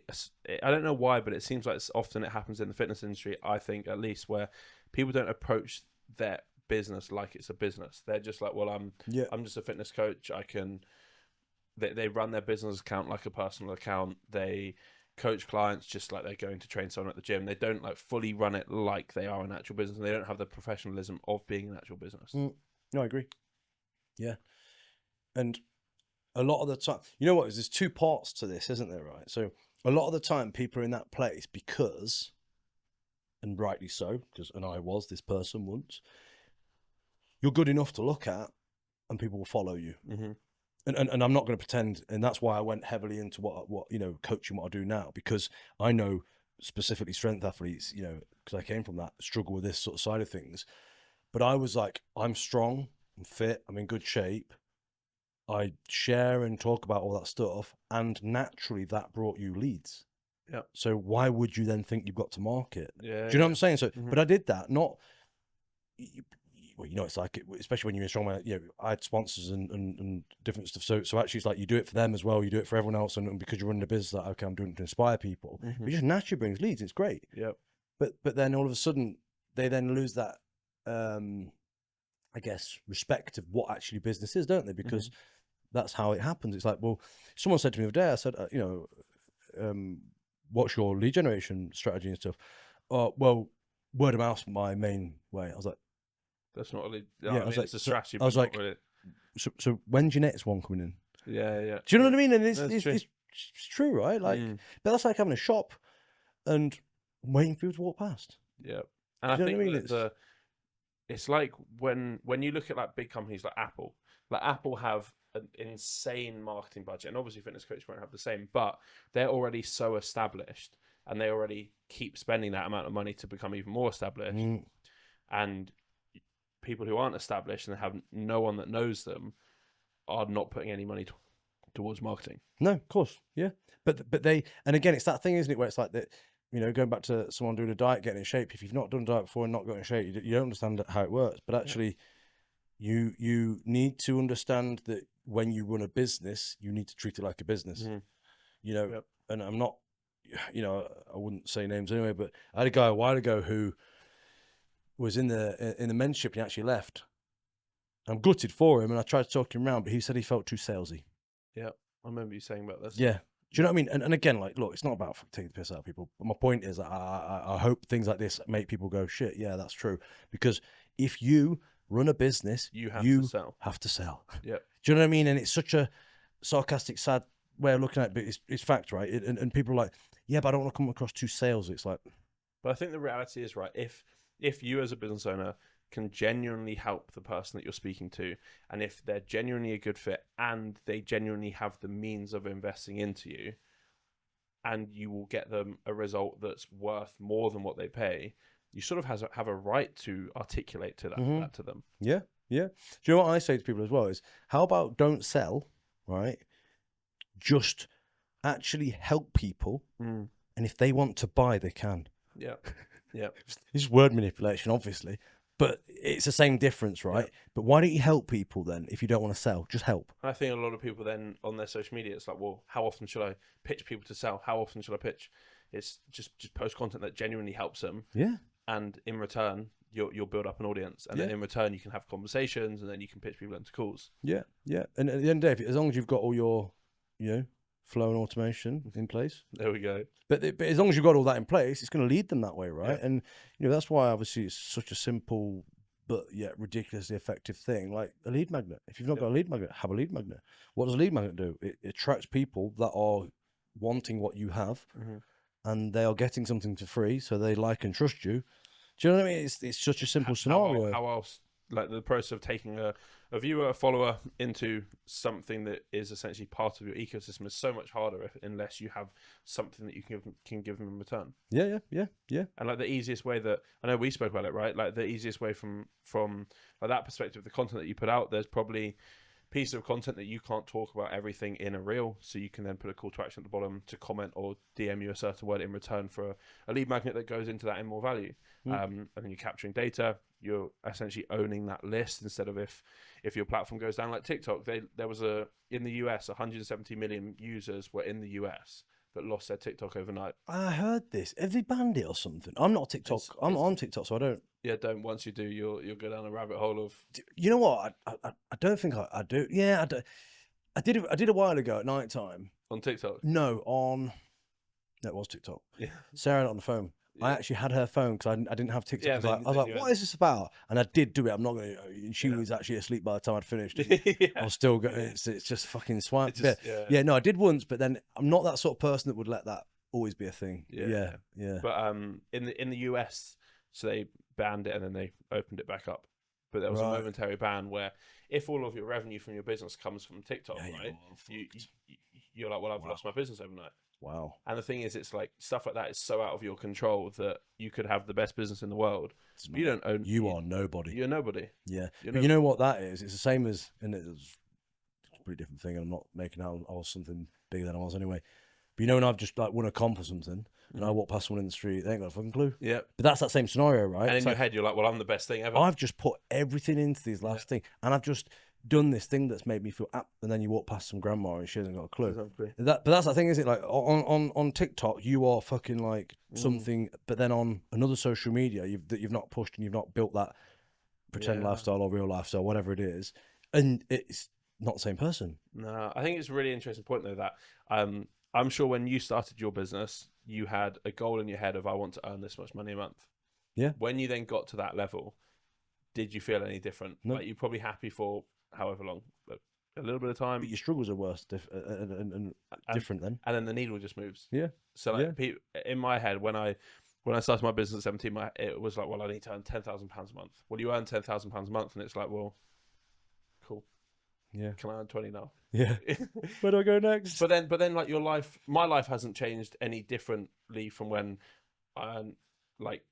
don't know why, but it seems like often it happens in the fitness industry, I think at least, where people don't approach their business like it's a business. They're just like, well, I'm just a fitness coach. They run their business account like a personal account. They coach clients just like they're going to train someone at the gym. They don't like fully run it like they are an actual business. They don't have the professionalism of being an actual business. No, I agree. Yeah. And a lot of the time, you know what, there's two parts to this, isn't there, right? So a lot of the time people are in that place because, and rightly so, and I was this person once, you're good enough to look at and people will follow you. Mm-hmm. And I'm not going to pretend, and that's why I went heavily into what coaching, what I do now, because I know specifically strength athletes, because I came from that, struggle with this sort of side of things. But I was like, I'm strong, I'm fit, I'm in good shape. I share and talk about all that stuff, and naturally that brought you leads. Yeah. So why would you then think you've got to market? Yeah. Do you know what I'm saying? So, Mm-hmm. but I did that, not. Well, it's like, especially when you're in strongman, I had sponsors and different stuff. So actually, it's like you do it for them as well. You do it for everyone else, and because you're running a business, like, okay, I'm doing it to inspire people. Mm-hmm. It just naturally brings leads. It's great. Yep. But then all of a sudden, they then lose that, I guess, respect of what actually business is, don't they? Because that's how it happens. It's like, well, someone said to me the other day, I said, what's your lead generation strategy and stuff? Well, word of mouth, my main way. I was like, that's not really. It's a strategy. I was like, really. so when's your next one coming in? Yeah, yeah. Do you know what I mean? And it's true, right? Like, but that's like having a shop and waiting for you to walk past. Yeah, and I think it's like when you look at like big companies like Apple. Like Apple have an insane marketing budget, and obviously fitness coaches won't have the same, but they're already so established, and they already keep spending that amount of money to become even more established. And people who aren't established and have no one that knows them are not putting any money towards marketing. No, of course, yeah. But they, and again, it's that thing, isn't it, where it's like that, going back to someone doing a diet, getting in shape. If you've not done a diet before and not got in shape, you don't understand how it works. But actually, you need to understand that when you run a business, you need to treat it like a business. And I'm not, I wouldn't say names anyway, but I had a guy a while ago who was in the mentorship and he actually left. I'm gutted for him, and I tried to talk him around, but he said he felt too salesy. Yeah, I remember you saying about this. Yeah. Do you know what I mean? And again, like, look, it's not about taking the piss out of people. But my point is, I hope things like this make people go, shit, yeah, that's true. Because if you run a business, you have to sell. Yeah. Do you know what I mean? And it's such a sarcastic, sad way of looking at it, but it's fact, right? And people are like, yeah, but I don't want to come across too salesy. It's like, but I think the reality is, right, if you as a business owner can genuinely help the person that you're speaking to, and if they're genuinely a good fit and they genuinely have the means of investing into you, and you will get them a result that's worth more than what they pay, you sort of have a right to articulate to that to them. Yeah. Do you know what I say to people as well is, how about don't sell, right? Just actually help people, and if they want to buy, they can. Yeah. This is word manipulation, obviously, but it's the same difference, right? But why don't you help people then if you don't want to sell? Just help. I think a lot of people then on their social media, it's like, well, how often should I pitch people to sell? How often should I pitch? It's just post content that genuinely helps them. Yeah. And in return, you'll build up an audience, and then in return you can have conversations, and then you can pitch people into calls. Yeah. And at the end of the day, as long as you've got all your, flow and automation in place. There we go. But as long as you've got all that in place, it's going to lead them that way, right? Yeah. And that's why obviously it's such a simple but yet ridiculously effective thing, like a lead magnet. If you've not got a lead magnet, have a lead magnet. What does a lead magnet do? It attracts people that are wanting what you have, and they are getting something for free, so they like and trust you. Do you know what I mean? It's such a simple scenario. How else? Like the process of taking a viewer, a follower into something that is essentially part of your ecosystem is so much harder unless you have something that you can give them in return. Yeah. And like the easiest way that I know we spoke about it, right? Like the easiest way from like that perspective, the content that you put out, there's probably piece of content that you can't talk about everything in a reel, so you can then put a call to action at the bottom to comment or DM you a certain word in return for a lead magnet that goes into that in more value. And then you're capturing data, you're essentially owning that list, instead of if your platform goes down like TikTok. There was in the US 170 million users were in the US that lost their TikTok overnight. I heard this. Have they banned it or something? I'm not TikTok. I'm on TikTok, so I don't. Yeah, don't. Once you do, you'll go down a rabbit hole of. You know what? I don't think I do. Yeah, I did a while ago at night time. On TikTok? No, it was TikTok. Yeah. Sarah had it on the phone. Yeah. I actually had her phone because I didn't have TikTok. Yeah, I was like, what is this about? And I did do it. I'm not going to. She was actually asleep by the time I'd finished. Yeah. I was still going. It's just fucking swipe. Yeah. No, I did once, but then I'm not that sort of person that would let that always be a thing. Yeah. But in the US, so they banned it and then they opened it back up. But there was a momentary ban where if all of your revenue from your business comes from TikTok, right, you're like, well, I've lost my business overnight. Wow. And the thing is, it's like stuff like that is so out of your control that you could have the best business in the world. You don't own. You are nobody. You're nobody. Yeah. But you know what that is? It's the same as, and it's a pretty different thing. And I'm not making out I was something bigger than I was anyway. But you know, when I've just like won a comp or something, and I walk past someone in the street, they ain't got a fucking clue. Yeah. But that's that same scenario, right? And in your head, you're like, well, I'm the best thing ever. I've just put everything into these last thing, and I've just done this thing that's made me feel up. And then you walk past some grandma and she hasn't got a clue. Exactly. But that's the thing, is it? Like on TikTok, you are fucking like something, but then on another social media that you've not pushed and you've not built that pretend lifestyle or real lifestyle, whatever it is, and it's not the same person. No, I think it's a really interesting point though, that I'm sure when you started your business, you had a goal in your head of, I want to earn this much money a month. Yeah. When you then got to that level, did you feel any different? No. Like, you're probably happy for however long, but a little bit of time. But your struggles are worse and different then. And then the needle just moves. Yeah. So like in my head, when I started my business at 17, it was like, well, I need to earn £10,000 a month. Well, you earn £10,000 a month, and it's like, well, cool. Yeah. Can I earn 20 now? Yeah. Where do I go next? But then like my life hasn't changed any differently from when I earned like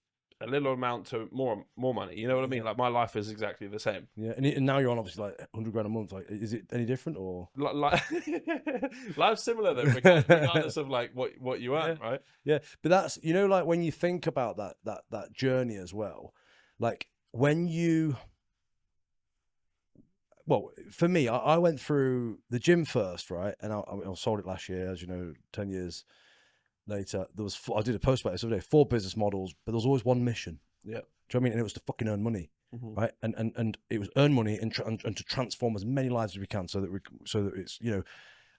a little amount to more money. You know what I mean? Like, my life is exactly the same. Yeah. And now you're on obviously like 100 grand a month. Like, is it any different or? Life's similar though, regardless of like what you earn, right? Yeah. But that's, you know, like when you think about that journey as well, like when you, well, for me, I went through the gym first, right? And I sold it last year, as you know, 10 years later. I did a post about this other day, 4 business models, but there was always one mission. Yeah. Do you know what I mean? And it was to fucking earn money, right? And it was earn money and to transform as many lives as we can, so that it's, you know.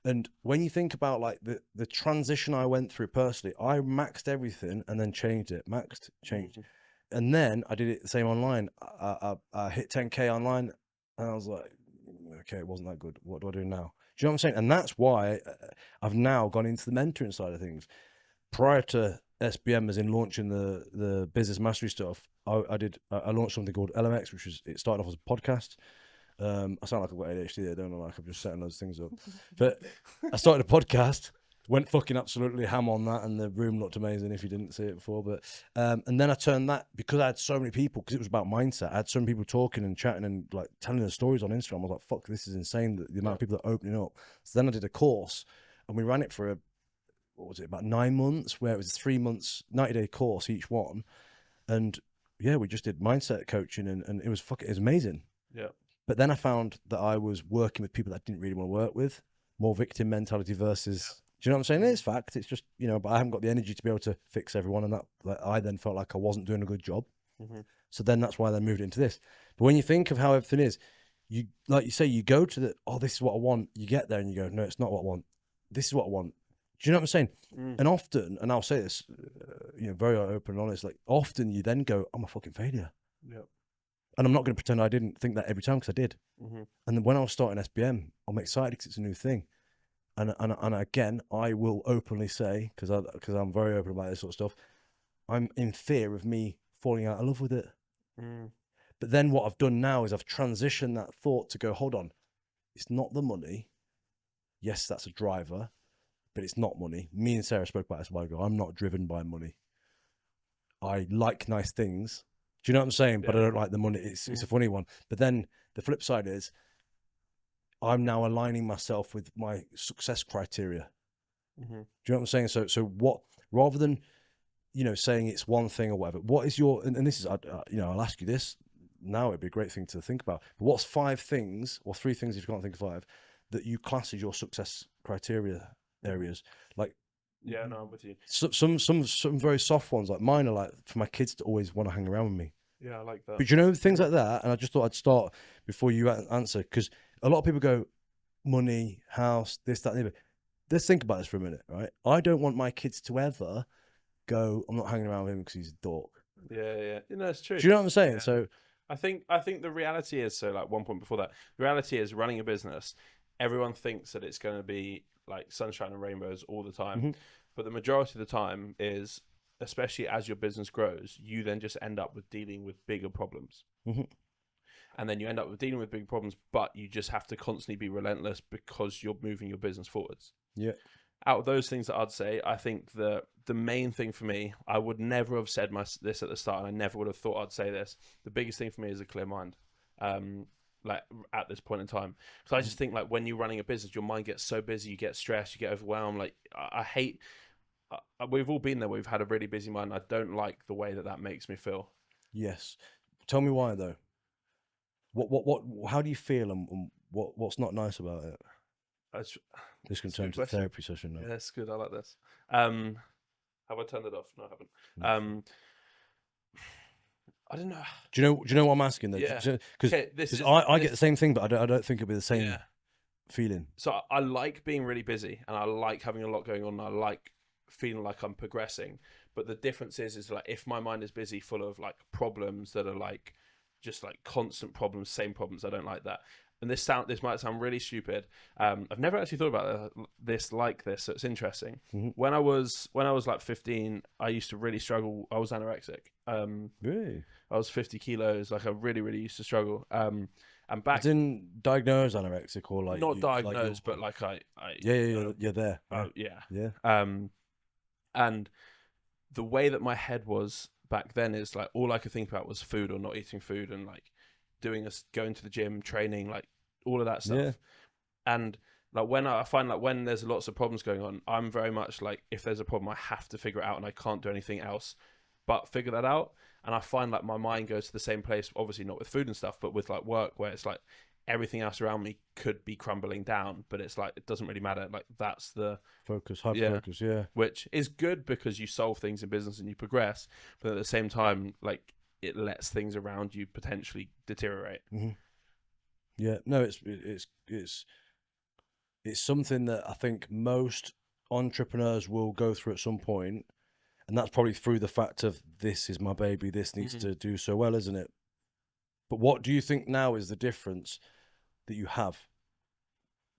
And when you think about like the transition I went through personally, I maxed everything and then changed it, changed. And then I did it the same online. I hit 10K online. And I was like, okay, it wasn't that good. What do I do now? Do you know what I'm saying? And that's why I've now gone into the mentoring side of things. Prior to SBM, as in launching the business mastery stuff, I launched something called LMX, it started off as a podcast. I sound like I've got ADHD there, don't I? Like I'm just setting those things up. But I started a podcast. Went fucking absolutely ham on that, and the room looked amazing if you didn't see it before. But and then I turned that, because I had so many people, because it was about mindset. I had so many people talking and chatting and like telling their stories on Instagram. I was like, "Fuck, this is insane!" The amount of people that are opening up. So then I did a course, and we ran it for about 9 months, where it was 3 months, 90-day course each one, and yeah, we just did mindset coaching, and it was amazing. Yeah. But then I found that I was working with people that I didn't really want to work with, more victim mentality versus. Yeah. Do you know what I'm saying? It's fact. It's just, you know, but I haven't got the energy to be able to fix everyone. And that I then felt like I wasn't doing a good job. So then that's why I moved into this. But when you think of how everything is, you, like you say, you go to this is what I want. You get there and you go, no, it's not what I want. This is what I want. Do you know what I'm saying? And often, and I'll say this, you know, very open and honest, like often you then go, I'm a fucking failure. Yeah. And I'm not going to pretend I didn't think that every time, because I did. And then when I was starting SBM, I'm excited because it's a new thing. And again, I will openly say, because I'm very open about this sort of stuff, I'm in fear of me falling out of love with it. But then what I've done now is I've transitioned that thought to go, hold on, it's not the money. Yes, that's a driver, but it's not money. Me and Sarah spoke about this a while ago. I'm not driven by money. I like nice things. Do you know what I'm saying? Yeah. But I don't like the money. It's a funny one. But then the flip side is, I'm now aligning myself with my success criteria. Mm-hmm. Do you know what I'm saying? So what, rather than, saying it's one thing or whatever, what is your, and this is, I'll ask you this now, it'd be a great thing to think about. But what's 5 things, or 3 things if you can't think of 5, that you class as your success criteria areas? Like, yeah, no, I'm with you. Some very soft ones, like mine are like for my kids to always want to hang around with me. Yeah, I like that. But things like that, and I just thought I'd start before you answer, because a lot of people go money, house, this, that, and the other. Let's think about this for a minute, right? I don't want my kids to ever go, I'm not hanging around with him because he's a dork. Yeah. It's true. Do you know what I'm saying? Yeah. So I think the reality is, so like one point before that, the reality is running a business, everyone thinks that it's going to be like sunshine and rainbows all the time. But the majority of the time is, especially as your business grows, you then just end up with dealing with bigger problems. And then you end up with dealing with big problems, but you just have to constantly be relentless because you're moving your business forwards. Yeah. Out of those things that I'd say, I think the main thing for me, I would never have said this at the start, and I never would have thought I'd say this. The biggest thing for me is a clear mind. Like at this point in time, because I just think like when you're running a business, your mind gets so busy, you get stressed, you get overwhelmed. Like I hate. We've all been there. We've had a really busy mind. I don't like the way that makes me feel. Yes. Tell me why though. What? How do you feel, and what's not nice about it? This can turn into a therapy session now. Yeah, that's good. I like this. Have I turned it off? No, I haven't. I don't know. Do you know what I'm asking though? Yeah. Because I get the same thing, but I don't think it'll be the same feeling. So I like being really busy, and I like having a lot going on. And I like feeling like I'm progressing. But the difference is like if my mind is busy, full of like problems that are like just like constant problems, same problems, I don't like that. And this might sound really stupid. I've never actually thought about this like this, so it's interesting. When I was like 15, I used to really struggle. I was anorexic. Really? I was 50 kilos. Like I really, really used to struggle. And back, didn't diagnose anorexic, or like not diagnosed, but like you're there. Yeah. And the way that my head was back then is like all I could think about was food or not eating food, and like going to the gym, training, like all of that stuff. Yeah. And like when I find like when there's lots of problems going on, I'm very much like if there's a problem, I have to figure it out, and I can't do anything else but figure that out. And I find like my mind goes to the same place, obviously not with food and stuff, but with like work, where it's like everything else around me could be crumbling down, but it's like it doesn't really matter. Like that's the focus, focus, which is good because you solve things in business and you progress, but at the same time, like it lets things around you potentially deteriorate. Yeah, no, it's something that I think most entrepreneurs will go through at some point, and that's probably through the fact of this is my baby, this needs to do so well, isn't it? But what do you think now is the difference that you have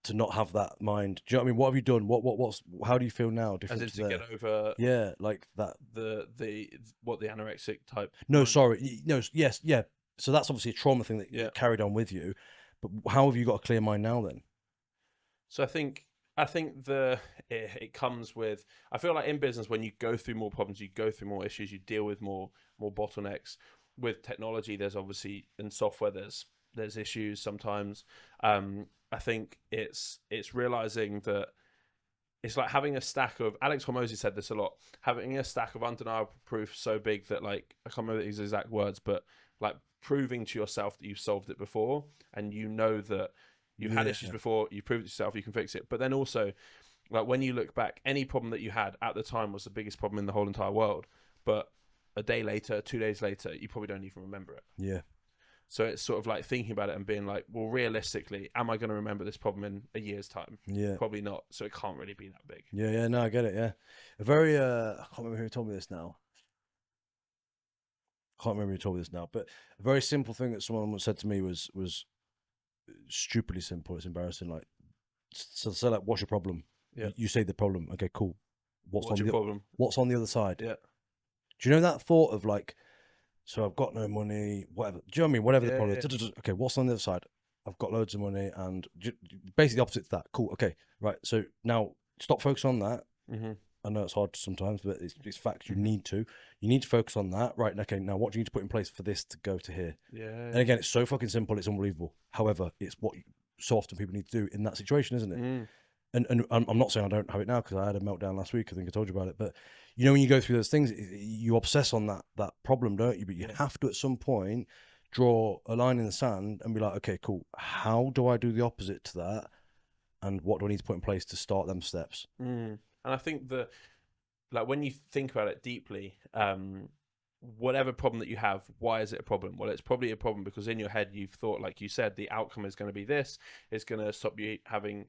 to not have that mind? Do you know what I mean? What have you done? How do you feel now? As in to get over, like that. The anorexic type. No, sorry, no, yes, yeah. So that's obviously a trauma thing that you carried on with you. But how have you got a clear mind now then? So I think it comes with, I feel like in business, when you go through more problems, you go through more issues, you deal with more bottlenecks. With technology, there's obviously, in software, there's issues sometimes. I think it's realizing that it's like having a stack of, Alex Hormozy said this a lot, having a stack of undeniable proof so big that like, I can't remember his exact words, but like proving to yourself that you've solved it before, and you know that you've had issues before, you proved it to yourself, you can fix it. But then also, like when you look back, any problem that you had at the time was the biggest problem in the whole entire world. But a day later, 2 days later, you probably don't even remember it. Yeah. So it's sort of like thinking about it and being like, well, realistically, am I going to remember this problem in a year's time? Yeah. Probably not. So it can't really be that big. Yeah. No, I get it. Yeah. A very, I can't remember who told me this now. But a very simple thing that someone once said to me was stupidly simple. It's embarrassing. Like, so like, what's your problem? Yeah. You say the problem. Okay, cool. What's your problem? What's on the other side? Yeah. Do you know that thought of like, so I've got no money, whatever. Do you know what I mean? Whatever the problem is. Okay, what's on the other side? I've got loads of money, and basically the opposite to that. Cool. Okay, right. So now stop focusing on that. I know it's hard sometimes, but it's facts. You need to focus on that. Right. Okay. Now what do you need to put in place for this to go to here? Yeah. And again, it's so fucking simple. It's unbelievable. However, it's so often people need to do in that situation, isn't it? Mm. And I'm not saying I don't have it now, because I had a meltdown last week. I think I told you about it. But you know, when you go through those things, you obsess on that problem, don't you? But you have to, at some point, draw a line in the sand and be like, okay, cool. How do I do the opposite to that? And what do I need to put in place to start them steps? And I think that, like, when you think about it deeply, whatever problem that you have, why is it a problem? Well, it's probably a problem because in your head you've thought, like you said, the outcome is going to be this. It's going to stop you having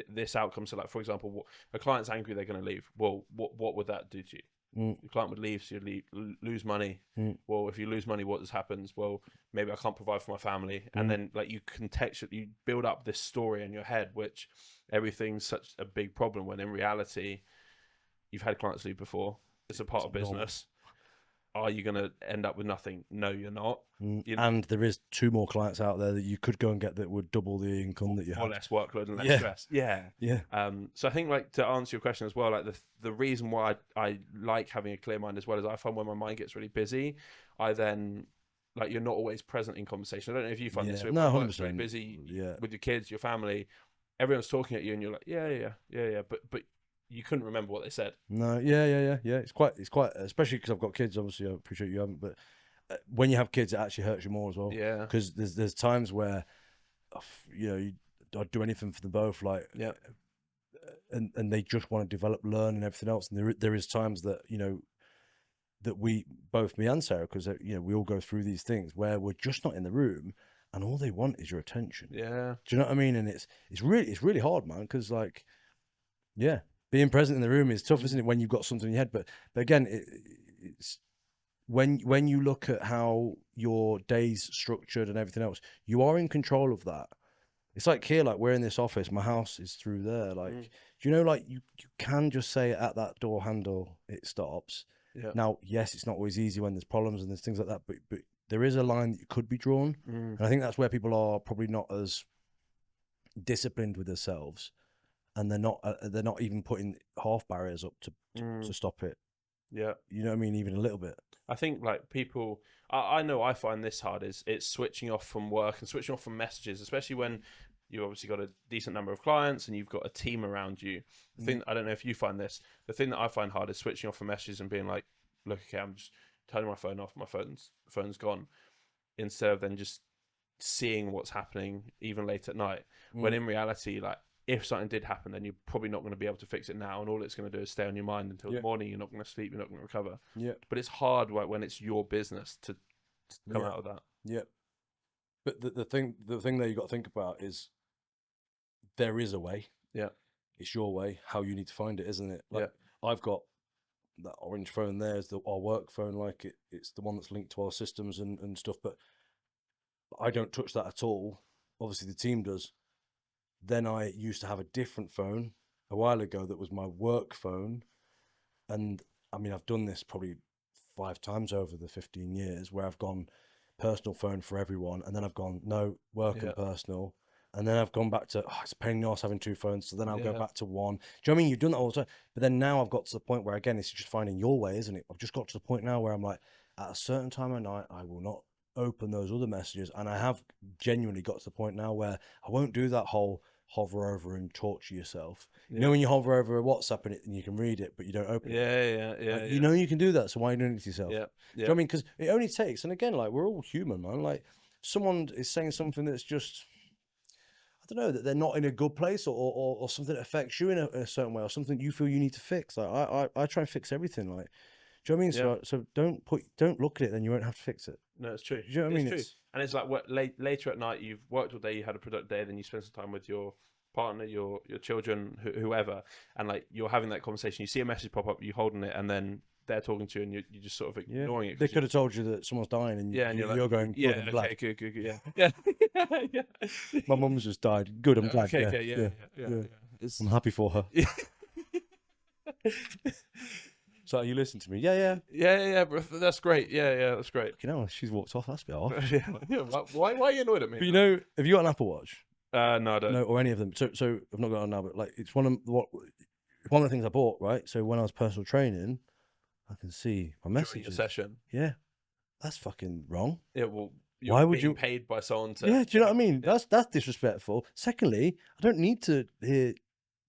this outcome. So, like, for example, a client's angry, they're going to leave. Well, what would that do to you? The client would leave, so you'd lose money. Well, if you lose money, what happens? Well, maybe I can't provide for my family. And then, like, you build up this story in your head, which everything's such a big problem, when in reality, you've had clients leave before. It's a part of business. Are you going to end up with nothing? No, you're not. And there is 2 more clients out there that you could go and get that would double the income that you have. Or less workload and less stress. Yeah. So I think, like, to answer your question as well, like, the reason why I like having a clear mind as well is I find when my mind gets really busy, I then, like, you're not always present in conversation. I don't know if you find this. No, 100%. Really busy with your kids, your family, everyone's talking at you, and you're like, yeah. But you couldn't remember what they said. No, yeah. It's quite, especially because I've got kids. Obviously, I appreciate you haven't, but when you have kids, it actually hurts you more as well. Yeah. Because there's times where, you know, I'd do anything for them both, like, and they just want to develop, learn, and everything else. And there is times that, you know, that we both, me and Sarah, because, you know, we all go through these things where we're just not in the room, and all they want is your attention. Yeah. Do you know what I mean? And it's really hard, man. Because, like, yeah. Being present in the room is tough, isn't it? When you've got something in your head, but again, it's when you look at how your day's structured and everything else, you are in control of that. It's like here, like, we're in this office, my house is through there. Like, do you know, like, you can just say at that door handle, it stops. Yeah. Now, yes, it's not always easy when there's problems and there's things like that, but there is a line that could be drawn, and I think that's where people are probably not as disciplined with themselves. And they're not even putting half barriers up to stop it. Yeah. You know what I mean? Even a little bit. I think, like, people, I know I find this hard, is it's switching off from work and switching off from messages, especially when you've obviously got a decent number of clients and you've got a team around you. I don't know if you find this, the thing that I find hard is switching off from messages and being like, look, okay, I'm just turning my phone off, my phone's gone, instead of then just seeing what's happening even late at night. When in reality, like, if something did happen, then you're probably not going to be able to fix it now, and all it's going to do is stay on your mind until the morning. You're not going to sleep. You're not going to recover. Yeah. But it's hard, right, when it's your business to come out of that. Yeah. But the thing that you got to think about is there is a way. Yeah. It's your way. How you need to find it, isn't it? Like, I've got that orange phone there is our work phone. Like, it's the one that's linked to our systems and stuff. But I don't touch that at all. Obviously, the team does. Then I used to have a different phone a while ago that was my work phone. And I mean, I've done this probably 5 times over the 15 years where I've gone personal phone for everyone. And then I've gone, no, work and personal. And then I've gone back to, it's a pain in the arse having 2 phones. So then I'll go back to one. Do you know what I mean? You've done that all the time. But then now I've got to the point where, again, it's just finding your way, isn't it? I've just got to the point now where I'm like, at a certain time of night, I will not open those other messages. And I have genuinely got to the point now where I won't do that whole hover over and torture yourself. You know, when you hover over a WhatsApp and you can read it, but you don't open it. Like, you know you can do that, so why are you doing it to yourself? Do you know what I mean? Because it only takes, and again, like, we're all human, man. Like, someone is saying something that's just, I don't know, that they're not in a good place, or something that affects you in a certain way, or something you feel you need to fix. Like, I try and fix everything. Like, do you know what I mean? So don't look at it, then you won't have to fix it. No, it's true. Do you know what I mean? True. And it's like, later at night, you've worked all day, you had a productive day, then you spend some time with your partner, your children, whoever, and, like, you're having that conversation. You see a message pop up, you holding it, and then they're talking to you, and you're just sort of ignoring it. They could have told you that someone's dying, and and you're like, going, good, I'm glad. Okay, good, yeah. My mum's just died. Good, I'm glad. Yeah. I'm happy for her. So you listen to me? Yeah, bro. That's great. Yeah, that's great. You know, she's walked off. That's a bit off. Why are you annoyed at me? But, you know, have you got an Apple Watch? No, I don't. No, or any of them. So I've not got one now, but, like, it's one of the things I bought, right? So when I was personal training, I can see my message session. Yeah, that's fucking wrong. Yeah, well, You're why would being you paid by someone to? Yeah, do you know what I mean? Yeah. That's disrespectful. Secondly, I don't need to hear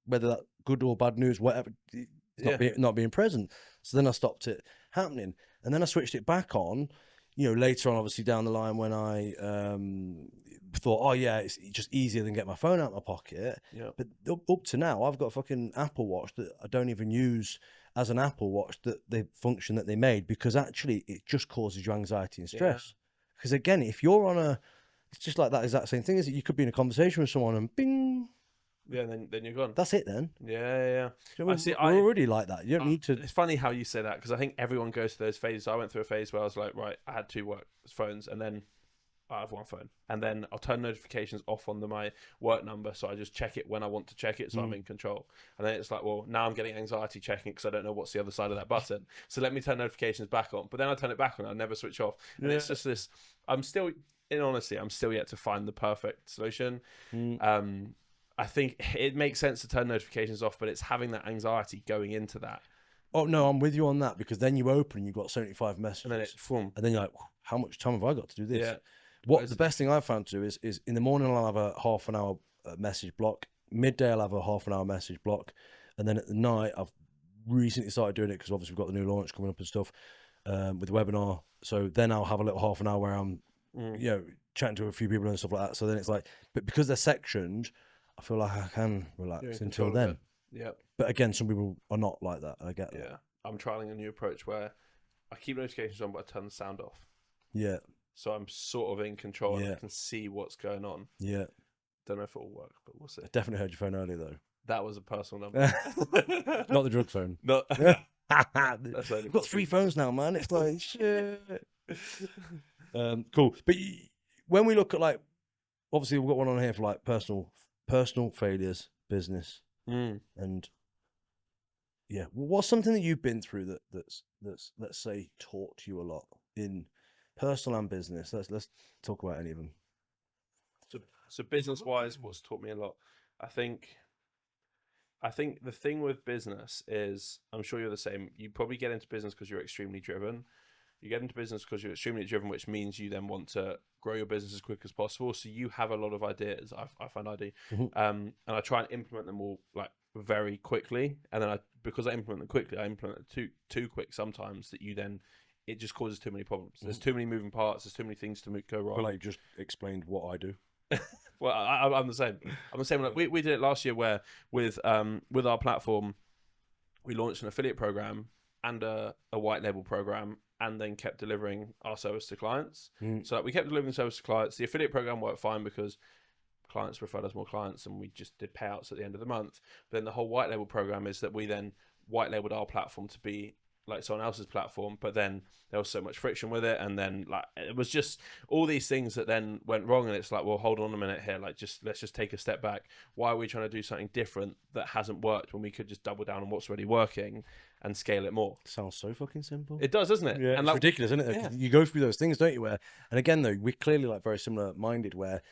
whether that's good or bad news, whatever. It's Yeah. not being present. So then I stopped it happening, and then I switched it back on. Later on, obviously down the line, when I thought, oh yeah, it's just easier than get my phone out of my pocket. Yeah. But up to now, I've got a fucking Apple Watch that I don't even use as an Apple Watch, that the function that they made, because actually it just causes you anxiety and stress. Because again, if you're on it's just like that exact same thing, is that you could be in a conversation with someone and bing, Yeah, and then you're gone. that's it then. Yeah. Do you know what I mean? We're already like that. You don't need to. It's funny how you say that, because I think everyone goes through those phases. I went through a phase where I was like, right, I had 2 work phones, and then I have 1 phone, and then I'll turn notifications off on my work number, so I just check it when I want to check it, so I'm in control. And then it's like, well, now I'm getting anxiety checking because I don't know what's the other side of that button. So let me turn notifications back on. But then I turn it back on, I never switch off. And it's just this. I'm still, in honesty, I'm still yet to find the perfect solution. I think it makes sense to turn notifications off, but it's having that anxiety going into that. Oh no, I'm with you on that, because then you open and you've got 75 messages, And then it's and then you're like, how much time have I got to do this? Yeah. What the best thing I've found to do is in the morning I'll have a half an hour message block. Midday I'll have a half an hour message block, and then at the night I've recently started doing it because obviously we've got the new launch coming up and stuff with the webinar. So then I'll have a little half an hour where I'm chatting to a few people and stuff like that. So then it's like, but because they're sectioned, I feel like I can relax until then. Yeah. But again, some people are not like that. I get that. Yeah. I'm trialing a new approach where I keep notifications on, but I turn the sound off. Yeah. So I'm sort of in control and Yeah. I can see what's going on. Yeah. Don't know if it will work, but we'll see. I definitely heard your phone earlier though. That was a personal number. Not the drug phone. No. That's I've got 3 phones now, man. It's like shit. Cool. But when we look at, like, obviously we've got one on here for like personal failures, business, and yeah, what's something that you've been through that's let's say taught you a lot in personal and business? Let's talk about any of them. So business wise, what's taught me a lot, I think the thing with business is, I'm sure you're the same. You probably get into business because you're extremely driven. You get into business because you're extremely driven, which means you then want to grow your business as quick as possible. So you have a lot of ideas. I find I do, and I try and implement them all like very quickly. And then because I implement them quickly, I implement them too quick sometimes, that it just causes too many problems. There's too many moving parts. There's too many things to go wrong. Well, I just explained what I do. Well, I'm the same. I'm the same. Like, we did it last year where with our platform, we launched an affiliate program and a white label program, and then kept delivering our service to clients. So we kept delivering service to clients. The affiliate program worked fine because clients referred us more clients, and we just did payouts at the end of the month. But then the whole white label program is that we then white labeled our platform to be like someone else's platform, but then there was so much friction with it, and then like it was just all these things that then went wrong. And it's like, well, hold on a minute here, like let's just take a step back. Why are we trying to do something different that hasn't worked when we could just double down on what's already working and scale it more? Sounds so fucking simple. It does, doesn't it? Yeah, and it's like, ridiculous, isn't it? Yeah. You go through those things, don't you? Where, and again though, we're clearly like very similar minded, where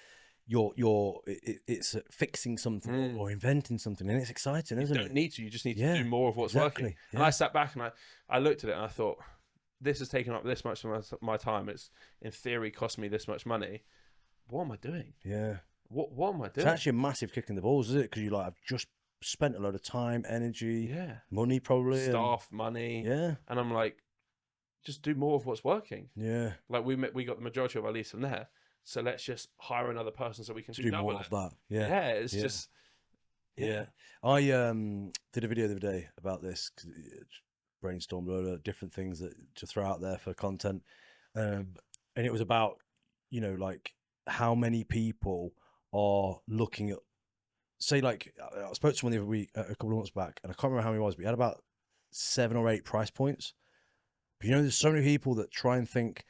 it's fixing something or inventing something, and it's exciting, isn't it? You don't need to. You just need to do more of what's working. Yeah. And I sat back and I looked at it and I thought, this has taken up this much of my time. It's in theory cost me this much money. What am I doing? Yeah. What am I doing? It's actually a massive kick in the balls, isn't it? Because I've just spent a lot of time, energy, money, probably staff, money. Yeah. And I'm like, just do more of what's working. Yeah. Like we got the majority of our leads from there. So let's just hire another person so we can do more of that. Yeah. Yeah. It's just. Yeah. I did a video the other day about this, because brainstormed a load of different things to throw out there for content. And it was about, like how many people are looking at, say, like I spoke to someone the other week, a couple of months back, and I can't remember how many it was, but he had about 7 or 8 price points. But there's so many people that try and think,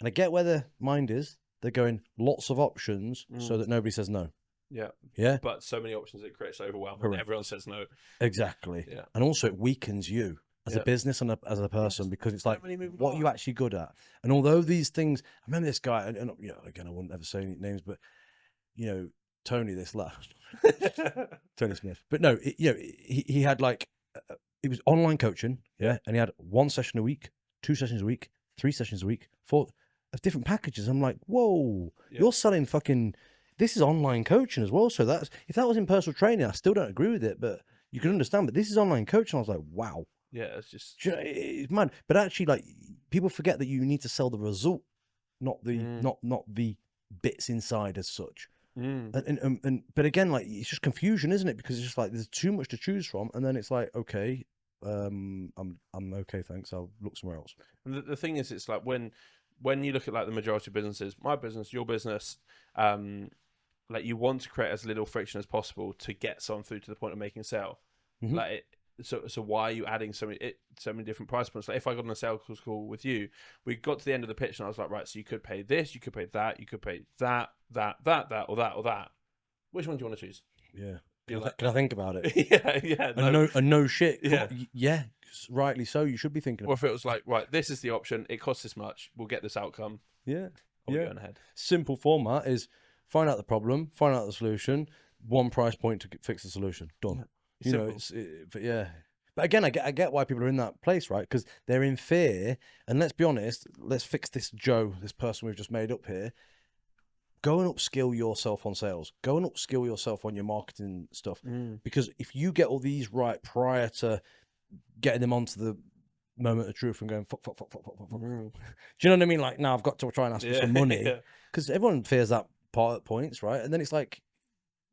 and I get where their mind is. They're going lots of options so that nobody says no. Yeah. Yeah. But so many options, it creates overwhelm. Everyone says no. Exactly. Yeah. And also it weakens you as a business and as a person, because it's like, what are you actually good at? And although these things, I remember this guy, and again, I wouldn't ever say any names, but Tony, this last Tony Smith. But no, he had like, it was online coaching. Yeah. And he had 1 session a week, 2 sessions a week, 3 sessions a week, 4. of different packages. I'm like, whoa, Yeah. you're selling fucking. This is online coaching as well. So that's if that was in personal training, I still don't agree with it, but you can understand. But this is online coaching. I was like, wow. Yeah, it's just It's mad. But actually, like people forget that you need to sell the result, not the bits inside as such. And but again, like it's just confusion, isn't it? Because it's just like there's too much to choose from, and then it's like, okay, I'm okay, thanks. I'll look somewhere else. And the thing is, it's like when you look at like the majority of businesses, my business, your business, like you want to create as little friction as possible to get someone through to the point of making a sale. Like it, so why are you adding so many different price points? Like if I got on a sales call with you, we got to the end of the pitch and I was like, right, so you could pay this, you could pay that, you could pay that, or that. Which one do you want to choose? Yeah. Like, can I think about it? yeah. No shit. Yeah. Yeah. Rightly so. You should be thinking. Or if it was like, right, this is the option. It costs this much. We'll get this outcome. Yeah. We're going ahead. Simple format is find out the problem, find out the solution, one price point to fix the solution. Done. Yeah. You know, but yeah. But again, I get why people are in that place, right? Because they're in fear. And let's be honest, let's fix this Joe, this person we've just made up here. Go and upskill yourself on sales. Go and upskill yourself on your marketing stuff. Because if you get all these right prior to getting them onto the moment of truth and going, fuck. Do you know what I mean? Like, now I've got to try and ask for some money. Because everyone fears that part at points, right? And then it's like,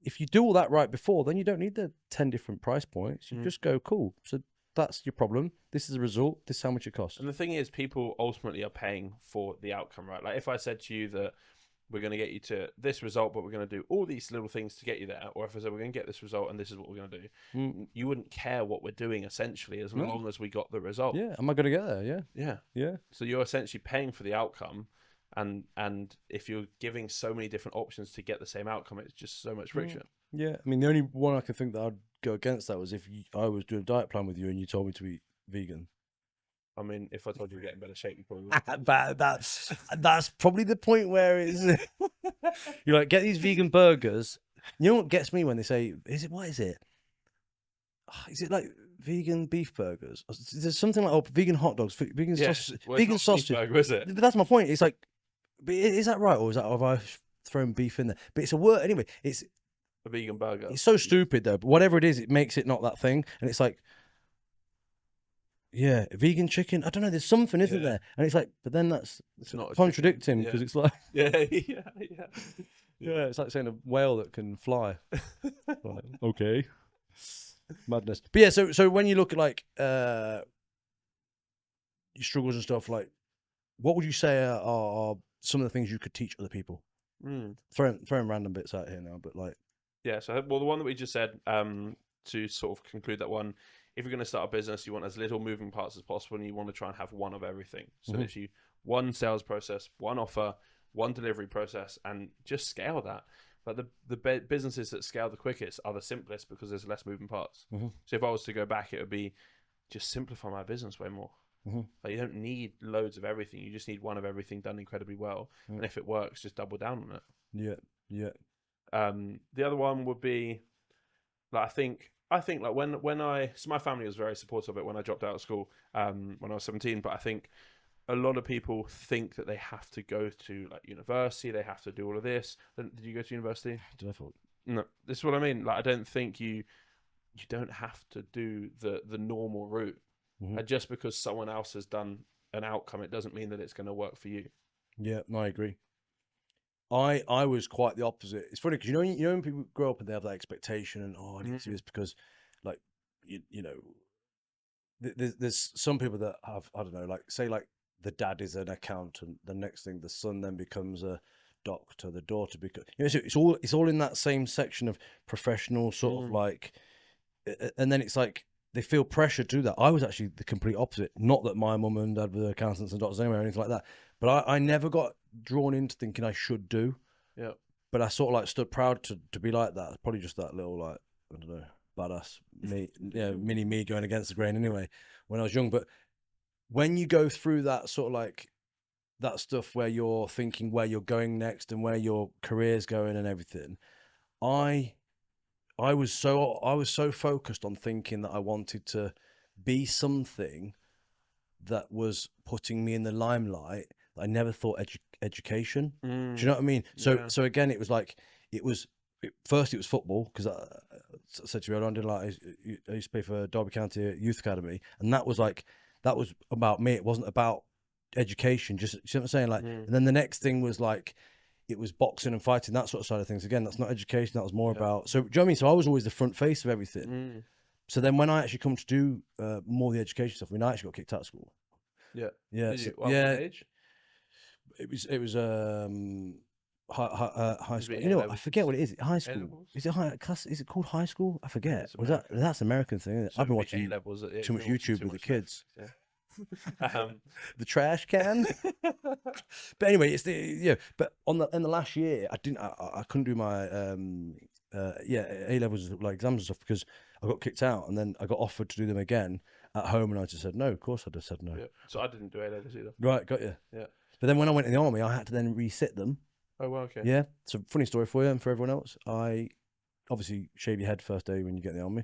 if you do all that right before, then you don't need the 10 different price points. You just go, cool. So that's your problem. This is the result. This is how much it costs. And the thing is, people ultimately are paying for the outcome, right? Like if I said to you that we're going to get you to this result, but we're going to do all these little things to get you there, or if I said we're going to get this result and this is what we're going to do, you wouldn't care what we're doing essentially as long as we got the result. Yeah. Am I going to get there? Yeah. Yeah. So you're essentially paying for the outcome. And if you're giving so many different options to get the same outcome, it's just so much friction. Yeah. I mean, the only one I could think that I'd go against that was if I was doing a diet plan with you and you told me to eat vegan. I mean, if I told you to get in better shape, you probably would. But that's probably the point where it's you're like, get these vegan burgers. You know what gets me when they say, what is it? Is it like vegan beef burgers? There's something like vegan hot dogs, vegan sausage, vegan sausage. Burger, is it? But that's my point. It's like, but is that right, or have I thrown beef in there? But it's a word anyway. It's a vegan burger. It's so stupid though. But whatever it is, it makes it not that thing, and it's like, yeah, vegan chicken. I don't know. There's something, isn't there? And it's like, but then it's not contradicting because it's like, yeah. It's like saying a whale that can fly. Like, okay. Madness. But yeah, so when you look at like your struggles and stuff, like what would you say are some of the things you could teach other people? Throwing random bits out here now, but like so the one that we just said, to sort of conclude that one, if you're going to start a business, you want as little moving parts as possible, and you want to try and have one of everything. So literally one sales process, one offer, one delivery process, and just scale that. Like the businesses that scale the quickest are the simplest because there's less moving parts. So if I was to go back, it would be just simplify my business way more. Like you don't need loads of everything. You just need one of everything done incredibly well. And if it works, just double down on it. Yeah. The other one would be, like, I think like when so my family was very supportive of it when I dropped out of school, when I was 17. But I think a lot of people think that they have to go to like university, they have to do all of this. Did you go to university? No, this is what I mean. Like, I don't think you don't have to do the normal route. And just because someone else has done an outcome, it doesn't mean that it's going to work for you. Yeah, no, I agree. I was quite the opposite. It's funny because you know when people grow up and they have that expectation and I need to do this because, like, you know, there's some people that have, I don't know, like say like the dad is an accountant, the next thing the son then becomes a doctor, the daughter becomes, you know, it's all in that same section of professional sort of like, and then it's like they feel pressure to do that. I was actually the complete opposite. Not that my mum and dad were accountants and doctors anyway or anything like that, but I never got drawn into thinking I should do. Yeah. But I sort of like stood proud to be like that. It's probably just that little like, I don't know, badass me, mini me going against the grain anyway when I was young. But when you go through that sort of like that stuff where you're thinking where you're going next and where your career's going and everything, I was so focused on thinking that I wanted to be something that was putting me in the limelight I never thought education. Do Mm. you know what I mean? So Yeah. so again, it was like first it was football, because I said to you earlier on, I used to play for Derby County Youth Academy, and that was about me. It wasn't about education. Just, you know what I'm saying? Like, and then the next thing was like, it was boxing and fighting, that sort of side of things. Again, that's not education. That was more about. So do you know what I mean? So I was always the front face of everything. So then when I actually come to do more of the education stuff, I mean, I actually got kicked out of school. Yeah. Yeah, Did so, you? What age? it was high Is school. it You know what? I A-levels? forget what it is. High A school. levels? Is it high class? Is it called high school? I forget. it's Was American. that's American thing, isn't it? So I've been it'd be watching A-levels. too much YouTube with the kids. Netflix, yeah. The trash can. But anyway, it's the But in the last year, I couldn't do my A levels, like exams and stuff, because I got kicked out, and then I got offered to do them again at home, and I just said no. Of course, I just said no. Yeah. So I didn't do A-levels either. Right, got you. Yeah. But then when I went in the army, I had to then resit them. Oh well, okay. Yeah. So funny story for you and for everyone else. I obviously shave your head first day when you get in the army,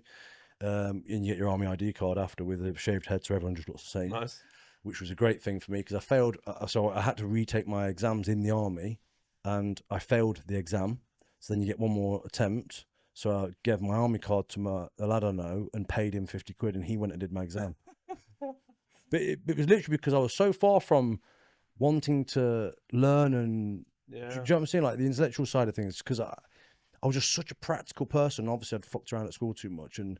and you get your army ID card after with a shaved head, so everyone just looks the same. Nice. Which was a great thing for me, because I failed. So I had to retake my exams in the army, and I failed the exam. So then you get one more attempt. So I gave my army card to a lad I know and paid him 50 quid, and he went and did my exam. But it was literally because I was so far from wanting to learn and do you know what I'm saying? Like the intellectual side of things, because I was just such a practical person. Obviously, I'd fucked around at school too much, and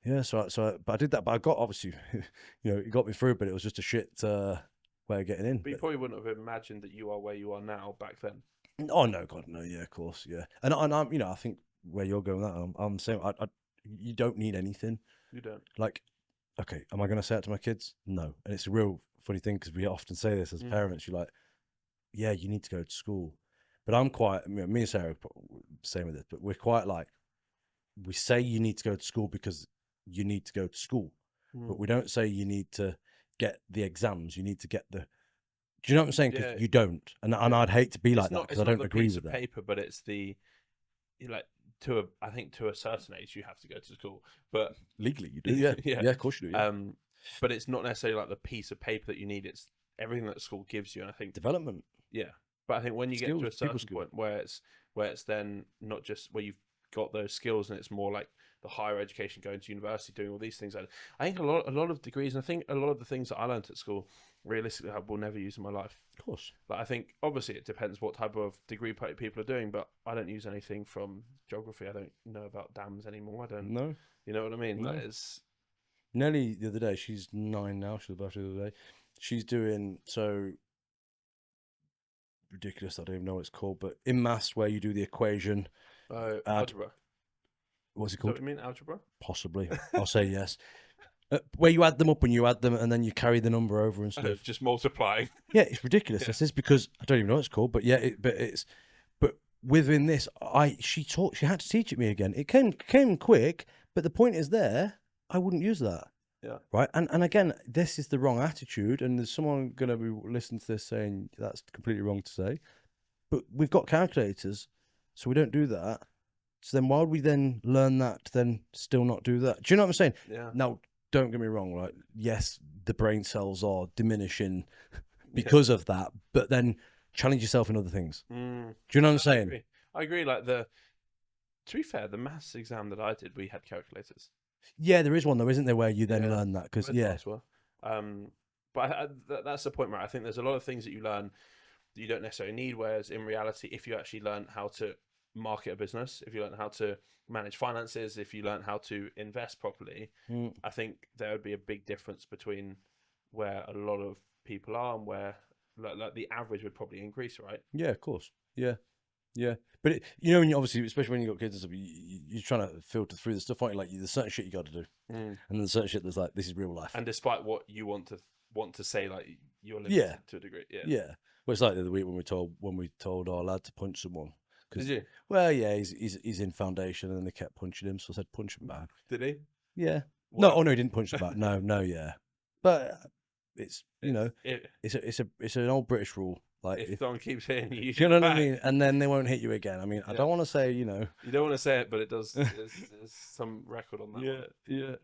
yeah, but I did that. But I got, obviously, it got me through. But it was just a shit way of getting in. But you probably wouldn't have imagined that you are where you are now back then. Oh no, God, no, yeah, of course, yeah. And I'm, I think where you're going with that, I'm saying, you don't need anything. You don't. Like, okay, am I going to say it to my kids? No. And it's a real funny thing, because we often say this as parents. You're like, yeah, you need to go to school. But I'm quite, me and Sarah are same with this, but we're quite like, we say you need to go to school because you need to go to school, but we don't say you need to get the exams. You need to get the. Do you know what I'm saying? Because you don't, and I'd hate to be like that, because I don't agree with that. Paper, but it's the, like, I think to a certain age you have to go to school, but legally you do. Yeah, yeah, of course you do. Yeah. But it's not necessarily like the piece of paper that you need. It's everything that school gives you, and I think development. Yeah, but I think when you get to a certain point where it's then not just where you've got those skills, and it's more like the higher education, going to university, doing all these things. I think a lot of degrees, and I think a lot of the things that I learned at school, realistically, I will never use in my life. Of course. But I think obviously it depends what type of degree people are doing. But I don't use anything from geography. I don't know about dams anymore. I don't know. You know what I mean? No. Like, it's Nelly the other day. She's 9 now. She was about the other day. She's doing so. Ridiculous. I don't even know what it's called, but in maths, where you do the equation, algebra. What's it called? Is that what you mean, algebra? Possibly. I'll say yes. Where you add them up, and then you carry the number over and stuff. Just multiplying. Yeah, it's ridiculous. This is because I don't even know what it's called, but yeah, but within this, she had to teach it me again. It came quick, but the point is I wouldn't use that. Yeah. Right. And again, this is the wrong attitude. And there's someone going to be listening to this saying that's completely wrong to say. But we've got calculators, so we don't do that. So then why would we then learn that to then still not do that? Do you know what I'm saying? Yeah. Now, don't get me wrong. Right. Yes, the brain cells are diminishing because of that. But then challenge yourself in other things. Do you know what I'm saying? I agree. Like to be fair, the maths exam that I did, we had calculators. Yeah, there is one though, isn't there, where you then learn that? Because but that's the point where I think there's a lot of things that you learn that you don't necessarily need. Whereas in reality, if you actually learn how to market a business, if you learn how to manage finances, if you learn how to invest properly, I think there would be a big difference between where a lot of people are and where like the average would probably increase, right? Yeah, of course. Yeah. Yeah, but when you obviously, especially when you got kids and stuff, you're trying to filter through the stuff, aren't you? Like there's certain shit you got to do, and then there's certain shit that's like, this is real life. And despite what you want to say, like you're limited to a degree. Yeah. Well, it's like the other week when we told our lad to punch someone. Did you? Well, yeah, he's in foundation, and then they kept punching him, so I said punch him back. Did he? Yeah. What? No, he didn't punch him back. No, yeah, but it's it's an old British rule. Like if someone keeps hitting you, you know what I mean, and then they won't hit you again. I mean, I don't want to say, you don't want to say it, but it does. There's some record on that. Yeah.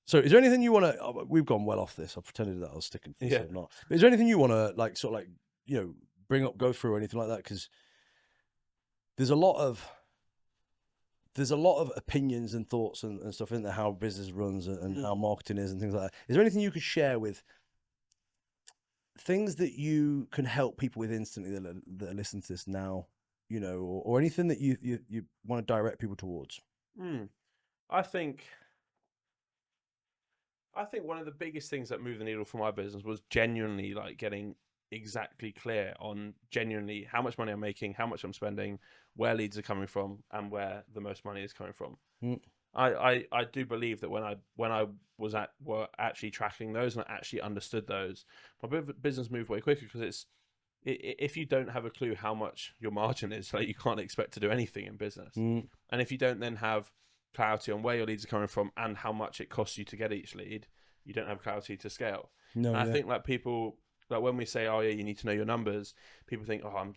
So is there anything you want to, we've gone well off this. I pretended that I was sticking to this or not. But is there anything you want to like, sort of like, you know, bring up, go through or anything like that? Because there's a lot of opinions and thoughts and stuff in there, how business runs and how marketing is and things like that. Is there anything you could share with things that you can help people with instantly that are listening to this now, you know, or anything that you want to direct people towards? I think one of the biggest things that moved the needle for my business was genuinely like getting exactly clear on genuinely how much money I'm making, how much I'm spending, where leads are coming from, and where the most money is coming from. I do believe that when I were actually tracking those and I actually understood those, my business moved way quicker, because if you don't have a clue how much your margin is, like, you can't expect to do anything in business. And if you don't then have clarity on where your leads are coming from and how much it costs you to get each lead, you don't have clarity to scale. I think like people, like when we say, oh yeah, you need to know your numbers, people think, oh,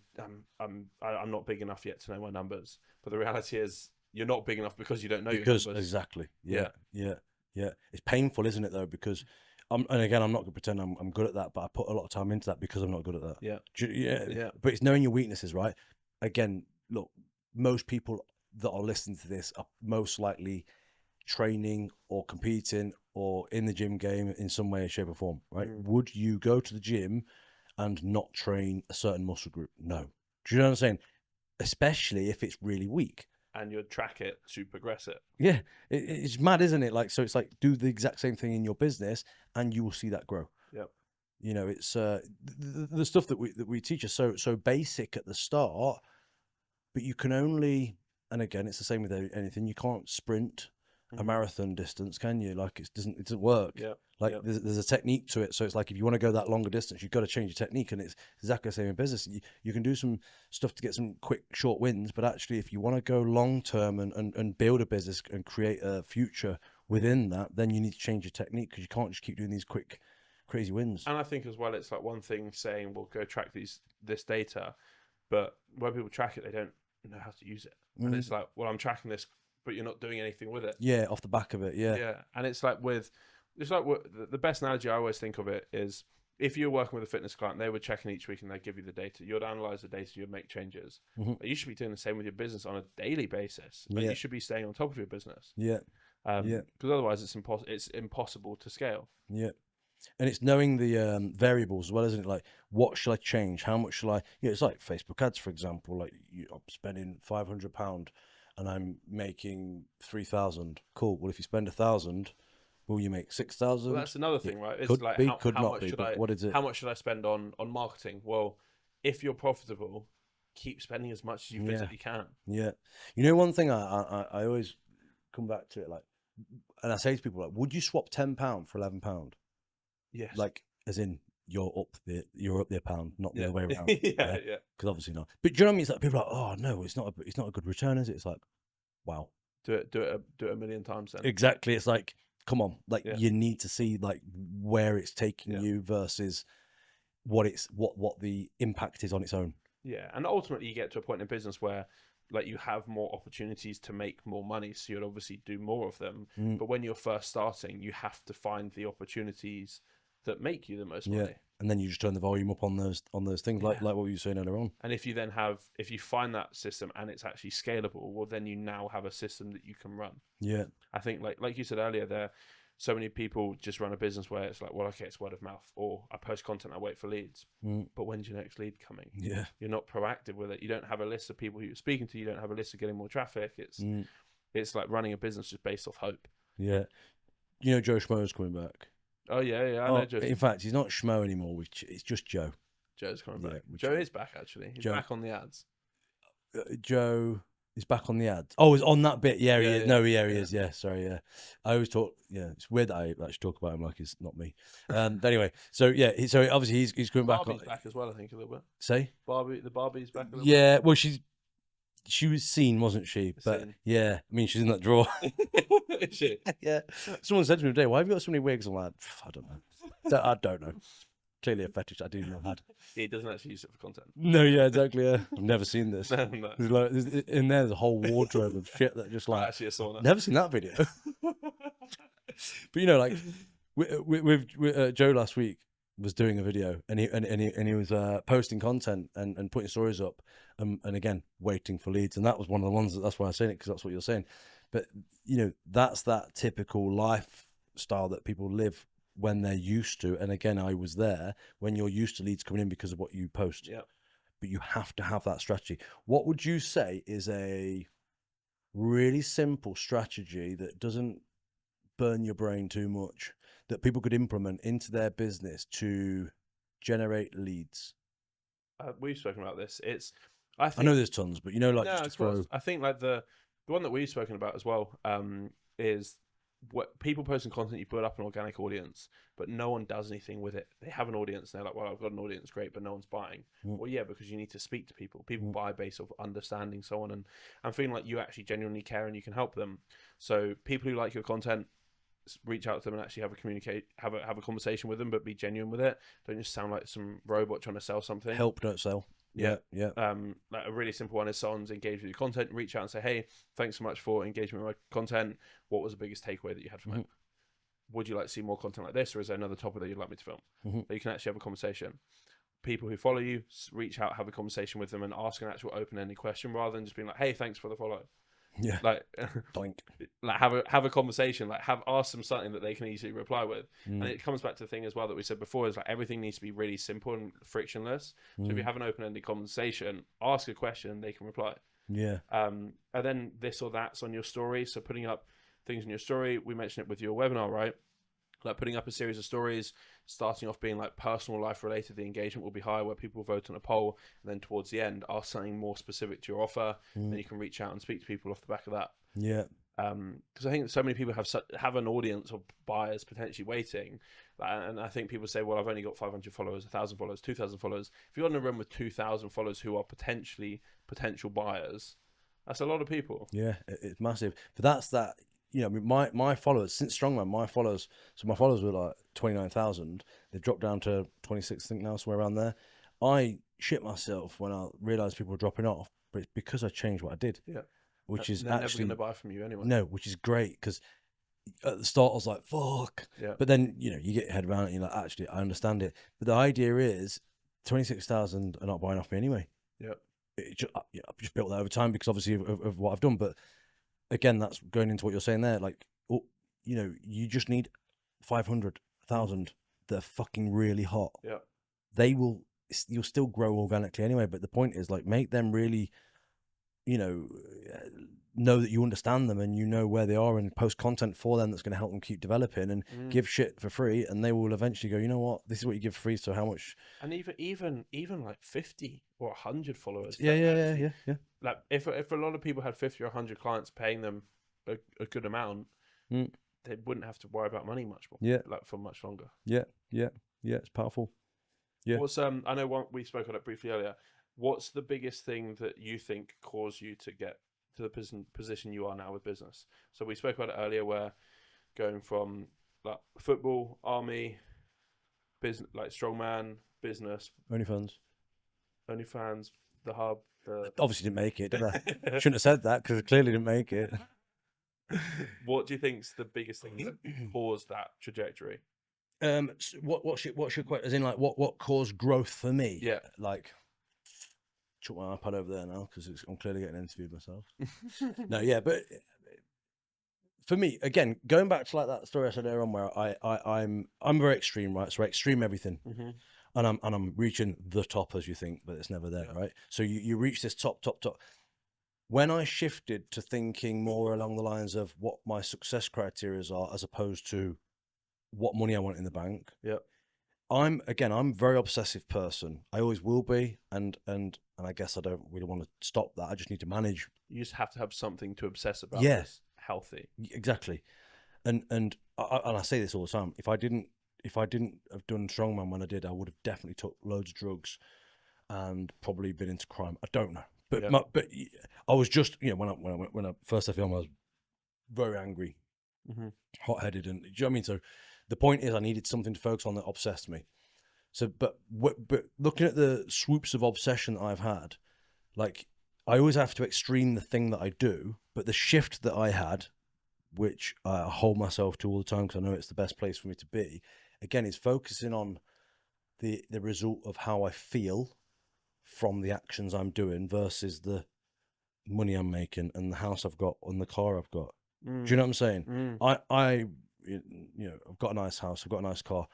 I'm not big enough yet to know my numbers. But the reality is, you're not big enough because you don't know your numbers. Exactly. Yeah. It's painful, isn't it though? Because and again, I'm not going to pretend I'm good at that, but I put a lot of time into that because I'm not good at that. Yeah. But it's knowing your weaknesses, right? Again, look, most people that are listening to this are most likely training or competing or in the gym game in some way, shape or form, right? Would you go to the gym and not train a certain muscle group? No. Do you know what I'm saying? Especially if it's really weak. And you'd track it to progress it. Yeah, it's mad, isn't it? Like, so it's like, do the exact same thing in your business and you will see that grow. Yep. You know, it's the stuff that we teach is so basic at the start, but you can only, and again, it's the same with anything. You can't sprint a marathon distance, can you? Like, it doesn't work. Yeah. Like, there's a technique to it. So it's like, if you want to go that longer distance, you've got to change your technique. And it's exactly the same in business. You can do some stuff to get some quick, short wins, but actually, if you want to go long term and build a business and create a future within that, then you need to change your technique, because you can't just keep doing these quick, crazy wins. And I think as well, it's like one thing saying, well, go track this data, but when people track it, they don't know how to use it. And it's like, well, I'm tracking this, but you're not doing anything with it. Yeah, off the back of it. Yeah. And it's like the best analogy I always think of it is, if you're working with a fitness client, they were checking each week and they give you the data. You'd analyze the data, you'd make changes. You should be doing the same with your business on a daily basis. Like, you should be staying on top of your business. Because otherwise it's impossible to scale. And it's knowing the variables as well, isn't it? Like, what should I change? How much shall I? It's like Facebook ads, for example. Like, I'm spending £500 and I'm making 3,000. Cool. Well, if you spend 1,000, will you make 6,000? Well, that's another thing, right? It's could like, be, how not much be. But what is it? How much should I spend on marketing? Well, if you're profitable, keep spending as much as you physically can. Yeah. You know, one thing I always come back to it, like, and I say to people, like, would you swap £10 for £11? Yes. Like, as in, you're up the pound, not the other way around. Yeah. Because obviously not. But do you know what I mean? It's like, people are like, oh no, it's not a good return, is it? It's like, wow. Do it a million times then. Exactly. It's like, come on, like, you need to see like where it's taking you versus what the impact is on its own. Yeah, and ultimately you get to a point in business where, like, you have more opportunities to make more money, so you'll obviously do more of them. But when you're first starting, you have to find the opportunities that make you the most money. And then you just turn the volume up on those things, like what you were saying earlier on. And if you find that system and it's actually scalable, well, then you now have a system that you can run. Yeah, I think like you said earlier, there so many people just run a business where it's like, well, okay, it's word of mouth, or I post content, I wait for leads. But when's your next lead coming? Yeah, you're not proactive with it. You don't have a list of people who you're speaking to. You don't have a list of getting more traffic. It's like running a business just based off hope. Yeah, you know, Joe Schmo's coming back. Oh yeah, I know Joe. In fact, he's not Schmo anymore. It's just Joe. Joe's coming back. Joe is back, actually. He's back on the ads. Joe is back on the ads. Oh, he's on that bit. Yeah, he is. No, he is. Yeah, sorry. Yeah, I always talk. Yeah, it's weird that I actually talk about him like he's not me. But anyway, so yeah, so obviously he's coming back. Barbie's back as well, I think, a little bit. Say the Barbie's back a little bit. Yeah, well, she was seen, wasn't she? But yeah, I mean, she's in that drawer. Is she? Yeah. Someone said to me today, "Why have you got so many wigs?" I'm like, I don't know. I don't know. Clearly a fetish I didn't know had. He doesn't actually use it for content. No, yeah, exactly. Yeah. I've never seen this. No. In there's a whole wardrobe of shit that just like. Actually, I saw that. Never seen that video. But like with Joe last week was doing a video, and he was posting content and putting stories up, and again waiting for leads, and that was one of the ones that's why I'm saying it, because that's what you're saying. But that's that typical lifestyle that people live when they're used to. And again, I was there when you're used to leads coming in because of what you post. Yeah. But you have to have that strategy. What would you say is a really simple strategy that doesn't burn your brain too much, that people could implement into their business to generate leads? We've spoken about this. I know there's tons, but just to throw. I think like the one that we've spoken about as well is what people posting content. You build up an organic audience, but no one does anything with it. They have an audience, and they're like, well, I've got an audience, great, but no one's buying. Well, yeah, because you need to speak to people. People buy based off understanding someone and feeling like you actually genuinely care and you can help them. So people who like your content, reach out to them and actually have a conversation with them, but be genuine with it. Don't just sound like some robot trying to sell something. Help, don't sell. Yeah. Like a really simple one is someone's engaged with your content, reach out and say, hey, thanks so much for engaging with my content. What was the biggest takeaway that you had from it? Would you like to see more content like this, or is there another topic that you'd like me to film? That you can actually have a conversation. People who follow you, reach out, have a conversation with them, and ask an actual open-ended question rather than just being like, hey, thanks for the follow. Yeah. Like, Doink. like have a conversation, like ask them something that they can easily reply with. And it comes back to the thing as well that we said before, is like everything needs to be really simple and frictionless. So if you have an open-ended conversation, ask a question, they can reply. Yeah. And then this or that's on your story. So putting up things in your story, we mentioned it with your webinar, right? Like putting up a series of stories, starting off being like personal life related, the engagement will be higher, where people vote on a poll, and then towards the end ask something more specific to your offer, and you can reach out and speak to people off the back of that. Yeah. Because I think so many people have an audience of buyers potentially waiting, and I think people say, well, I've only got 500 followers, 1,000 followers, 2,000 followers. If you're in a room with 2,000 followers who are potential buyers, that's a lot of people. Yeah, it's massive. But that's that. My followers since Strongman, my followers were like 29,000. They've dropped down to 26, I think now, somewhere around there. I shit myself when I realised people were dropping off, but it's because I changed what I did. Yeah, which is they're actually never going to buy from you anyway. No, which is great, because at the start I was like, fuck. Yeah. But then you get your head around it, and you're like, actually, I understand it. But the idea is 26,000 are not buying off me anyway. Yeah. I've just built that over time because obviously of what I've done, but. Again, that's going into what you're saying there. Like, you just need 500,000 that are fucking really hot. Yeah. You'll still grow organically anyway. But the point is, like, make them really, know that you understand them and you know where they are, and post content for them that's going to help them keep developing, and give shit for free, and they will eventually go, you know what, this is what you give free, so how much? And even like 50 or 100 followers. Yeah. Like if a lot of people had 50 or 100 clients paying them a good amount, they wouldn't have to worry about money much more. Yeah. Like for much longer. Yeah. It's powerful. Yeah. What's I know we spoke on it briefly earlier. What's the biggest thing that you think caused you to get to the position you are now with business? So we spoke about it earlier, where going from like football, army, business, like strongman, business, OnlyFans, the hub. Obviously didn't make it, did I? Shouldn't have said that, because it clearly didn't make it. What do you think's the biggest thing that caused that trajectory? What's your question? As in, like, what caused growth for me? Yeah. Like, chuck my iPad over there now, because I'm clearly getting interviewed myself. No, yeah, but for me, again, going back to like that story I said earlier on, where I'm very extreme, right? So I extreme everything, and I'm reaching the top, as you think, but it's never there, right? So you reach this top. When I shifted to thinking more along the lines of what my success criteria are, as opposed to what money I want in the bank. Yeah. I'm a very obsessive person. I always will be, and I guess I don't really want to stop that. I just need to manage. You just have to have something to obsess about. Yeah. That's healthy. Exactly. And I say this all the time. If I didn't have done Strongman when I did, I would have definitely took loads of drugs and probably been into crime. I don't know. But but I was just, when I first I filmed, I was very angry, hot-headed, and do you know what I mean? So the point is, I needed something to focus on that obsessed me. So, but looking at the swoops of obsession that I've had, like, I always have to extreme the thing that I do, but the shift that I had which I hold myself to all the time because I know it's the best place for me to be, again, is focusing on the result of how I feel from the actions I'm doing versus the money I'm making and the house I've got and the car I've got. Do you know what I'm saying? I I've got a nice house, I've got a nice car.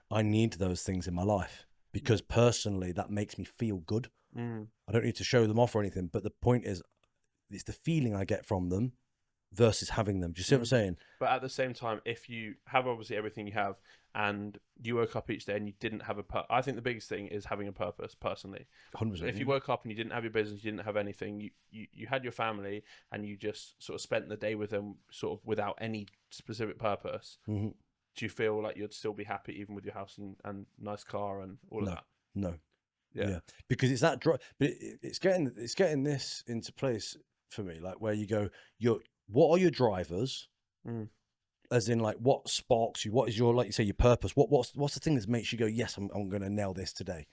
I need those things in my life because personally that makes me feel good. I don't need to show them off or anything, but the point is, it's the feeling I get from them versus having them. Do you see what I'm saying? But at the same time, if you have obviously everything you have and you woke up each day and you didn't have I think the biggest thing is having a purpose personally. 100%. If you woke up and you didn't have your business, you didn't have anything, you had your family and you just sort of spent the day with them sort of without any specific purpose, do you feel like you'd still be happy even with your house and nice car and all of that? No. Yeah. Because it's that but it's getting this into place for me, like where you go, what are your drivers? As in, like, what sparks you? What is your, like you say, your purpose? What's the thing that makes you go, yes, I'm going to nail this today?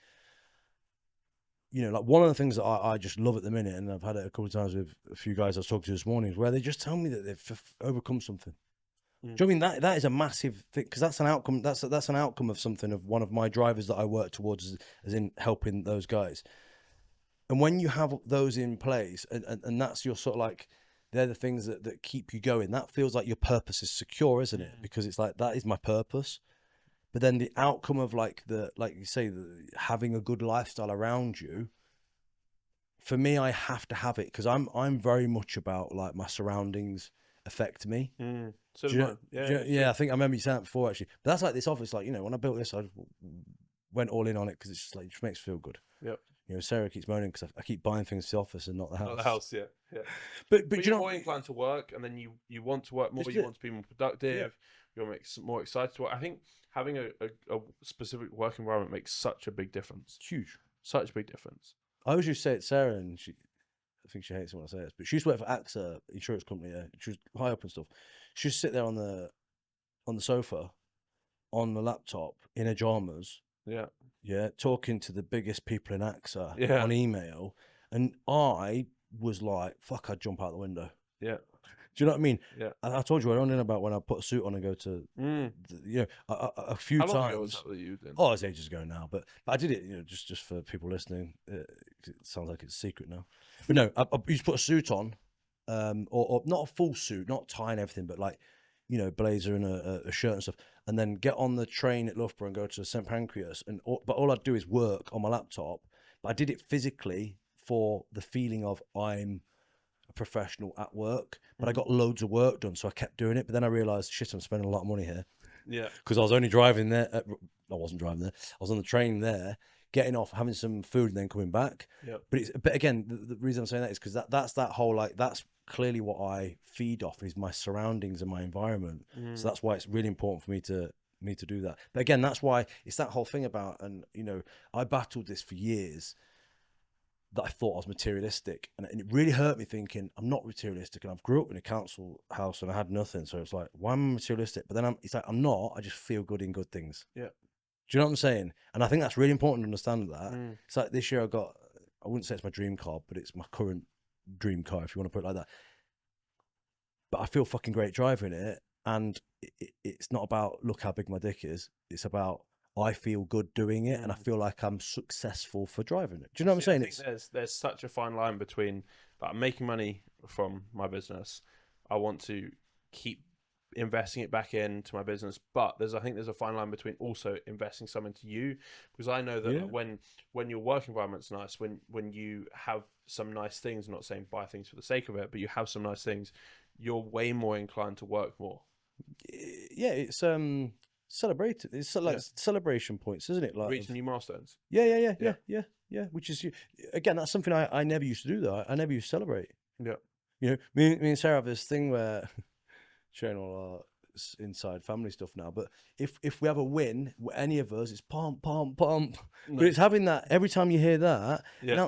You know, like one of the things that I just love at the minute, and I've had it a couple of times with a few guys I was talking to this morning, is where they just tell me that they've overcome something. Do you know what I mean? That is a massive thing because that's an outcome. That's an outcome of something, of one of my drivers that I work towards, as in helping those guys. And when you have those in place, and that's your sort of like, they're the things that keep you going. That feels like your purpose is secure, isn't it? Because it's like, that is my purpose. But then the outcome of like you say, having a good lifestyle around you, for me, I have to have it because I'm very much about like my surroundings affect me. So I think I remember you saying that before actually. But that's like this office, like, you know, when I built this, I went all in on it because it's just like, it just makes me feel good. Yep. You know, Sarah keeps moaning because I keep buying things for the office and not the house. Not the house, yeah. But But you you're know, more inclined to work, and then you want to work more. You want to be more productive. You're more excited to work. I think having a specific work environment makes such a big difference. huge. Such a big difference. I always used to say it, Sarah, and I think she hates it when I say this, but she used to work for AXA insurance company. Yeah, she was high up and stuff. She used to sit there on the sofa, on the laptop in her pajamas. Yeah, talking to the biggest people in AXA on email, and I was like, "Fuck!" I'd jump out the window. Yeah. Do you know what I mean? Yeah. I told you I don't know about when I put a suit on and go to, a few How times. long ago was that you did? Oh, it's ages ago now, but I did it, you know, just for people listening. It sounds like it's a secret now, but no, I used to put a suit on, or not a full suit, not tie and everything, but like, you know, blazer and a shirt and stuff, and then get on the train at Loughborough and go to St Pancras, but all I'd do is work on my laptop. But I did it physically for the feeling of I'm a professional at work, but I got loads of work done, so I kept doing it. But then I realized, shit, I'm spending a lot of money here. Yeah, because I was only driving there. I wasn't driving there. I was on the train there, getting off, having some food, and then coming back. Yeah. But again, the reason I'm saying that is because that's that whole, like, that's clearly what I feed off, is my surroundings and my environment. So that's why it's really important for me to do that. But again, that's why it's that whole thing about, and you know, I battled this for years, that I thought I was materialistic, and it really hurt me thinking I'm not materialistic, and I've grew up in a council house and I had nothing, so it's like, why am I materialistic? But then it's like, I'm not, I just feel good in good things. Yeah. Do you know what I'm saying? And I think that's really important to understand that. It's like this year I wouldn't say it's my dream car, but it's my current dream car, if you want to put it like that. But I feel fucking great driving it, and it's not about look how big my dick is. It's about I feel good doing it, and I feel like I'm successful for driving it. Do you know what I'm saying? I think there's such a fine line between, like, I'm making money from my business. I want to keep investing it back into my business, but I think there's a fine line between also investing some into you, because I know that when your work environment's nice, when you have some nice things, I'm not saying buy things for the sake of it, but you have some nice things, you're way more inclined to work more. Yeah, it's celebrated. It's like celebration points, isn't it? Like reaching new milestones. Yeah. Which is, again, that's something I never used to do though. I never used to celebrate. Yeah. You know, me and Sarah have this thing where sharing all our inside family stuff now, but if we have a win, any of us, it's pump. No. But it's having that every time you hear that.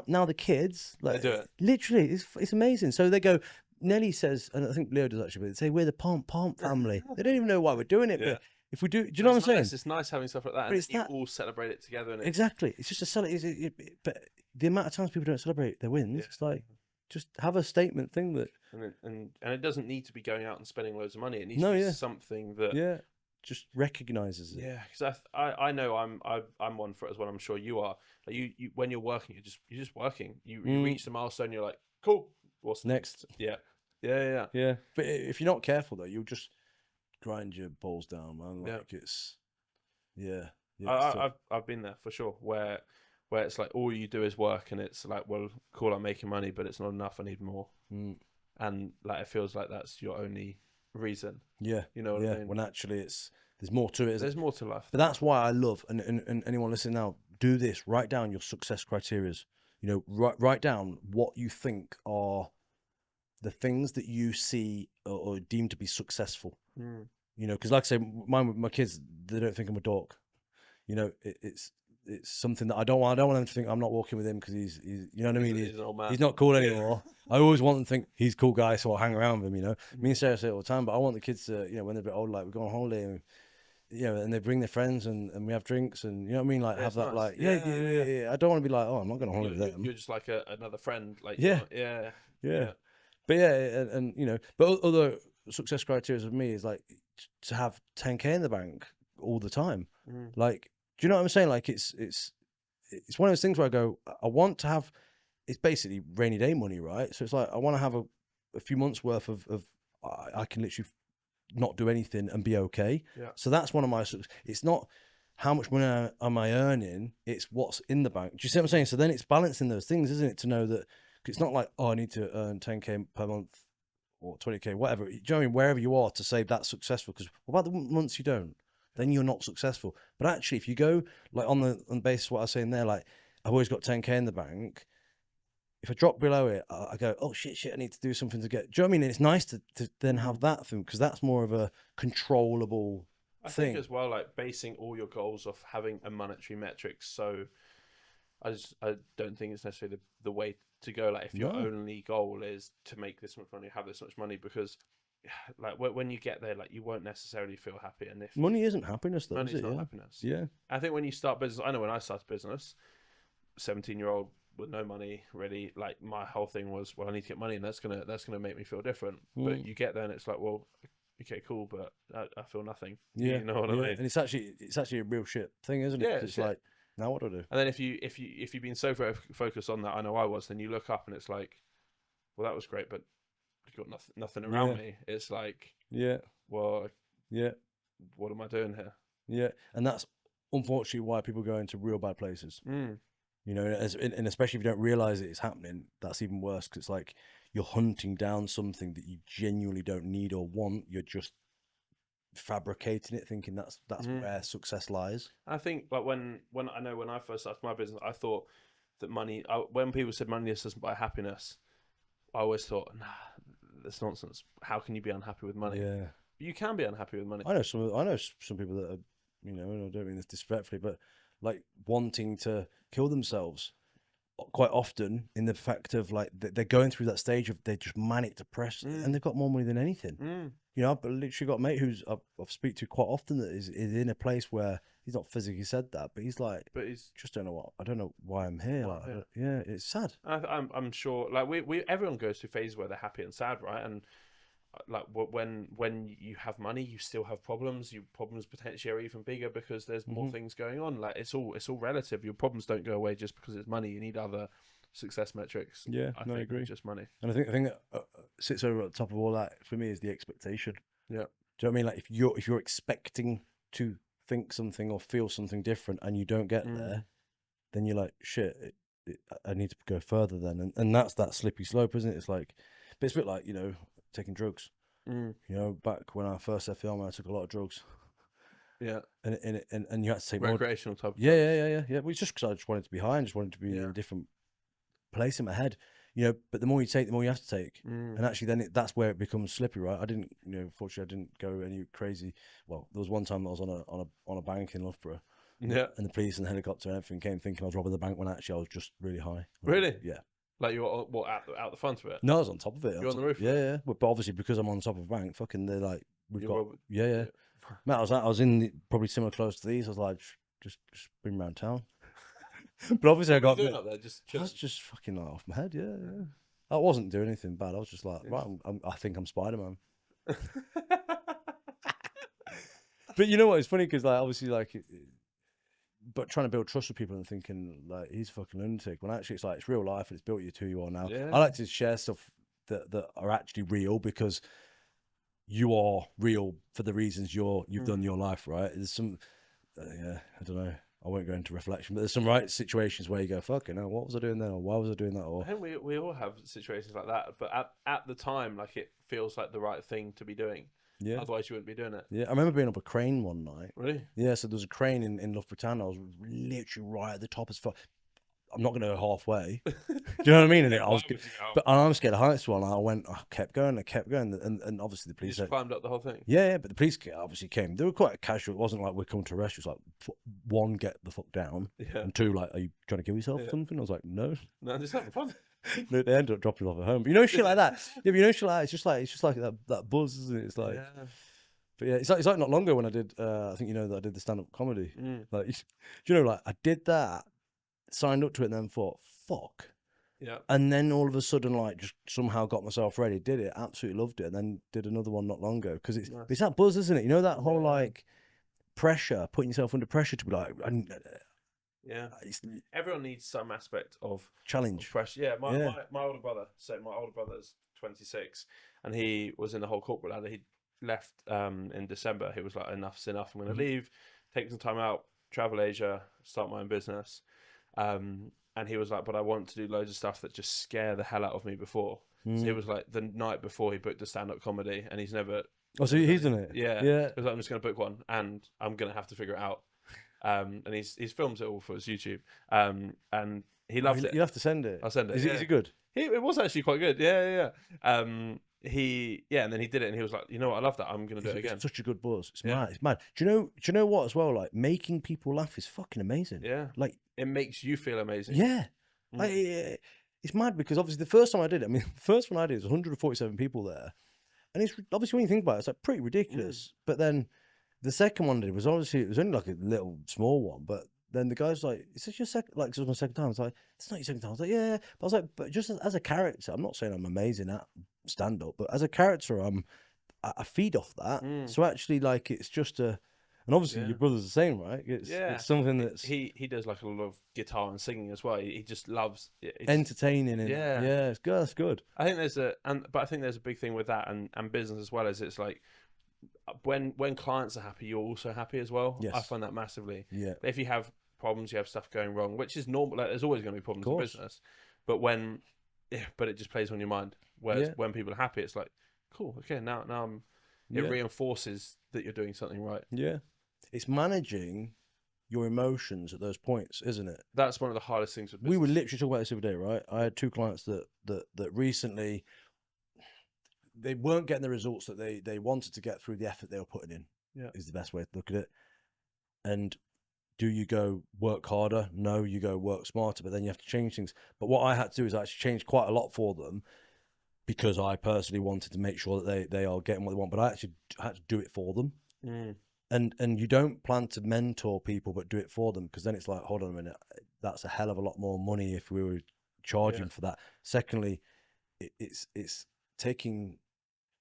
Now the kids, like, they do it. Literally, it's amazing. So they go. Nelly says, and I think Leo does actually, but they say we're the pump family. They don't even know why we're doing it, but if we do you know what I'm saying? It's nice having stuff like that, and you all celebrate it together. And exactly. It's just a but the amount of times people don't celebrate their wins, it's like, just have a statement thing that. And it doesn't need to be going out and spending loads of money. It needs No, to be yeah. something that Yeah, just recognizes it. yeah, because I know I'm one for it as well. I'm sure you are. Like you when you're working, you're just working. You reach the milestone. You're like, cool. What's Next. Yeah, yeah. Yeah, but if you're not careful though, you'll just grind your balls down, man. Yeah. Like it's, yeah, yeah. It's tough. I've been there for sure. Where it's like all you do is work, and it's like, well, cool, I'm making money, but it's not enough. I need more. And like it feels like that's your only reason. Yeah, You know what I mean? When actually there's more to it. Isn't There's more to life. But that's why I love, and anyone listening now, do this. Write down your success criterias. You know, write down what you think are the things that you see or deem to be successful. You know, because like I say, my kids, they don't think I'm a dork. You know, it's something that I don't want them to think I'm not walking with him because he's you know what I mean. He's an old man. He's not cool anymore. I always want them to think he's a cool guy, so I'll hang around with him. You know, me and Sarah say it all the time, but I want the kids to, you know, when they're a bit older, like we go on holiday and, you know, and they bring their friends and we have drinks and, you know what I mean, like have that nice. Like yeah. I don't want to be like, oh, I'm not going on holiday with them. You're just like another friend, like yeah. But yeah, and you know, but other success criteria of me is like to have 10K in the bank all the time. Like, do you know what I'm saying? Like it's one of those things where I go, I want to have, it's basically rainy day money, right? So it's like I want to have a few months worth of I can literally not do anything and be okay. Yeah. So that's one of my, it's not how much money am I earning, it's what's in the bank. Do you see what I'm saying? So then it's balancing those things, isn't it? To know that it's not like, oh, I need to earn 10K per month or 20K, whatever. Do you know what I mean? Wherever you are to say that's successful. Because what about the months you don't? Then you're not successful. But actually, if you go like on the basis of what I was saying there, like I've always got 10K in the bank. If I drop below it, I go, oh shit, I need to do something to get. Do you know what I mean? And it's nice to then have that thing because that's more of a controllable thing. I think as well, like basing all your goals off having a monetary metric. So I don't think it's necessarily the way to go. Like if your only goal is to make this much money, have this much money, because like when you get there, like you won't necessarily feel happy. And if money isn't happiness, though, money's is it? not happiness. Yeah. I think when you start business, I know when I started business, 17-year-old with no money, really, like my whole thing was, well, I need to get money, and that's gonna make me feel different. But you get there, and it's like, well, okay, cool, but I feel nothing. Yeah, you know what I mean. And it's actually a real shit thing, isn't it? Yeah, it's like, now what do I do? And then if you've been so focused on that, I know I was, then you look up and it's like, well, that was great, but you've got nothing around me. It's like, well, what am I doing here? Yeah, and that's unfortunately why people go into real bad places. You know, and especially if you don't realize it's happening, that's even worse because it's like you're hunting down something that you genuinely don't need or want. You're just fabricating it, thinking that's where success lies. I think, like when I first started my business, I thought that money. When people said money doesn't buy happiness, I always thought, nah, that's nonsense. How can you be unhappy with money? Yeah, you can be unhappy with money. I know some people that are, you know, and I don't mean this disrespectfully, but like wanting to kill themselves quite often in the fact of like they're going through that stage of they're just manic depressed and they've got more money than anything. You know, I've literally got a mate who's I've speak to quite often that is in a place where he's not physically said that, but he's like, just don't know I don't know why I'm here. Like, yeah, it's sad. I'm sure, like we everyone goes through phases where they're happy and sad, right? And like when you have money, you still have problems. Your problems potentially are even bigger because there's more things going on. Like it's all relative. Your problems don't go away just because it's money. You need other success metrics. Yeah, I agree. Just money. And I think that sits over at the top of all that for me is the expectation. Yeah. Do you know what I mean? Like if you're expecting to think something or feel something different and you don't get there, then you're like, shit, I need to go further then. And that's that slippery slope, isn't it? It's like, but it's a bit like, you know, taking drugs. You know, back when I first left film, I took a lot of drugs. Yeah. And you had to take recreational more. type. Yeah. Well, it's just because I just wanted to be high and just wanted to be in a different place in my head. You know, but the more you take, the more you have to take. And actually then that's where it becomes slippery, right? I didn't, you know, fortunately I didn't go any crazy. Well, there was one time I was on a bank in Loughborough. Yeah. And the police and the helicopter and everything came thinking I was robbing the bank when actually I was just really high. Really? Yeah. Like you were out the front of it? No, I was on top of it. You're on the roof? Yeah. But obviously because I'm on top of a bank, fucking they're like, yeah. Mate, I was in probably similar close to these. I was like, just bring me around town. But obviously I got. Up there, I was just fucking like off my head. Yeah. I wasn't doing anything bad. I was just like, Yeah. right, I think I'm Spider-Man. But you know what? It's funny because like obviously but trying to build trust with people and thinking like he's a fucking lunatic. When actually it's like it's real life and it's built you to who you are now. Yeah. I like to share stuff that are actually real because you are real for the reasons you've done your life, right? There's some, yeah, I don't know. I won't go into reflection, but there's some right situations where you go, fucking hell, what was I doing then? Or why was I doing that? Or I think we all have situations like that, but at the time, like it feels like the right thing to be doing. yeah. Otherwise, you wouldn't be doing it. Yeah, I remember being up a crane one night. Really? Yeah, so there was a crane in Lough Britannia. I was literally right at the top as far. I'm not going to go halfway. Do you know what I mean? And Yeah, I was, why would you go? but I'm scared of heights. One, I kept going, and obviously the You police just said, climbed up the whole thing. yeah, but the police obviously came. They were quite casual. It wasn't like we're coming to arrest you. It's like one, get the fuck down, Yeah. and two, like, are you trying to kill yourself or Yeah. something? I was like, no. No, just having fun. They ended up dropping off at home. But you know, shit like that. Yeah, but you know, shit like that. It's just like that buzz, isn't it? It's like. Yeah. But yeah, it's like not long ago when I did. I think you know that I did the stand-up comedy. Like, do you know, like I did that, signed up to it, and then thought, "Fuck," Yeah. and then all of a sudden, like, just somehow got myself ready, did it, absolutely loved it, and then did another one not long ago because Nice. it's that buzz, isn't it? You know that whole Yeah. like pressure, putting yourself under pressure to be like, Yeah. it's Everyone needs some aspect of challenge. pressure. Yeah. Yeah. My older brother. So my older brother's 26, and he was in the whole corporate ladder. He left in December. He was like, enough's enough. I'm going to leave, take some time out, travel Asia, start my own business. And he was like, but I want to do loads of stuff that just scare the hell out of me before. So he was like, the night before he booked a stand-up comedy, and he's never. Oh, so he's done it. Yeah. Yeah. He was like, I'm just going to book one, and I'm going to have to figure it out. And he's films it all for his YouTube. And he loved it. You'll have to send it. I'll send it. Is yeah. it good? It was actually quite good. Yeah. And then he did it, and he was like, you know what, I love that. I'm gonna do it again. It's such a good buzz. It's Yeah. mad. It's mad. Do you know what as well? Like making people laugh is fucking amazing. Yeah. Like It makes you feel amazing. yeah. Mm. Like, it's mad because obviously the first time I did it, I mean, the first one I did was 147 people there, and it's obviously when you think about it, it's like pretty ridiculous. But then the second one I did was obviously it was only like a little small one, but then the guy's like, "Is this your second?" Like, this was my second time. I was like, "It's not your second time." I was like, "Yeah," but I was like, "But just as a character, I'm not saying I'm amazing at stand up, but as a character, I feed off that. So actually, like, it's just a, and obviously Yeah. your brother's the same, right? It's something that's He does like a lot of guitar and singing as well. He just loves it's, entertaining and Yeah. it's good. That's good. I think but I think there's a big thing with that and business as well, as it's like when clients are happy, you're also happy as well. Yes. I find that massively. Yeah. If you have problems, you have stuff going wrong, which is normal. Like, there's always going to be problems in course. business, but but it just plays on your mind. Whereas when people are happy, it's like, cool, okay, now it reinforces that you're doing something right. Yeah. It's managing your emotions at those points, isn't it? That's one of the hardest things with business. We were literally talking about this the other day, right? I had two clients that recently they weren't getting the results that they wanted to get through the effort they were putting in. Yeah. Is the best way to look at it. And do you go work harder? No, you go work smarter, but then you have to change things. But what I had to do is actually change quite a lot for them because I personally wanted to make sure that they are getting what they want, but I actually had to do it for them. And you don't plan to mentor people, but do it for them, because then it's like, hold on a minute, that's a hell of a lot more money if we were charging for that. Secondly, it's taking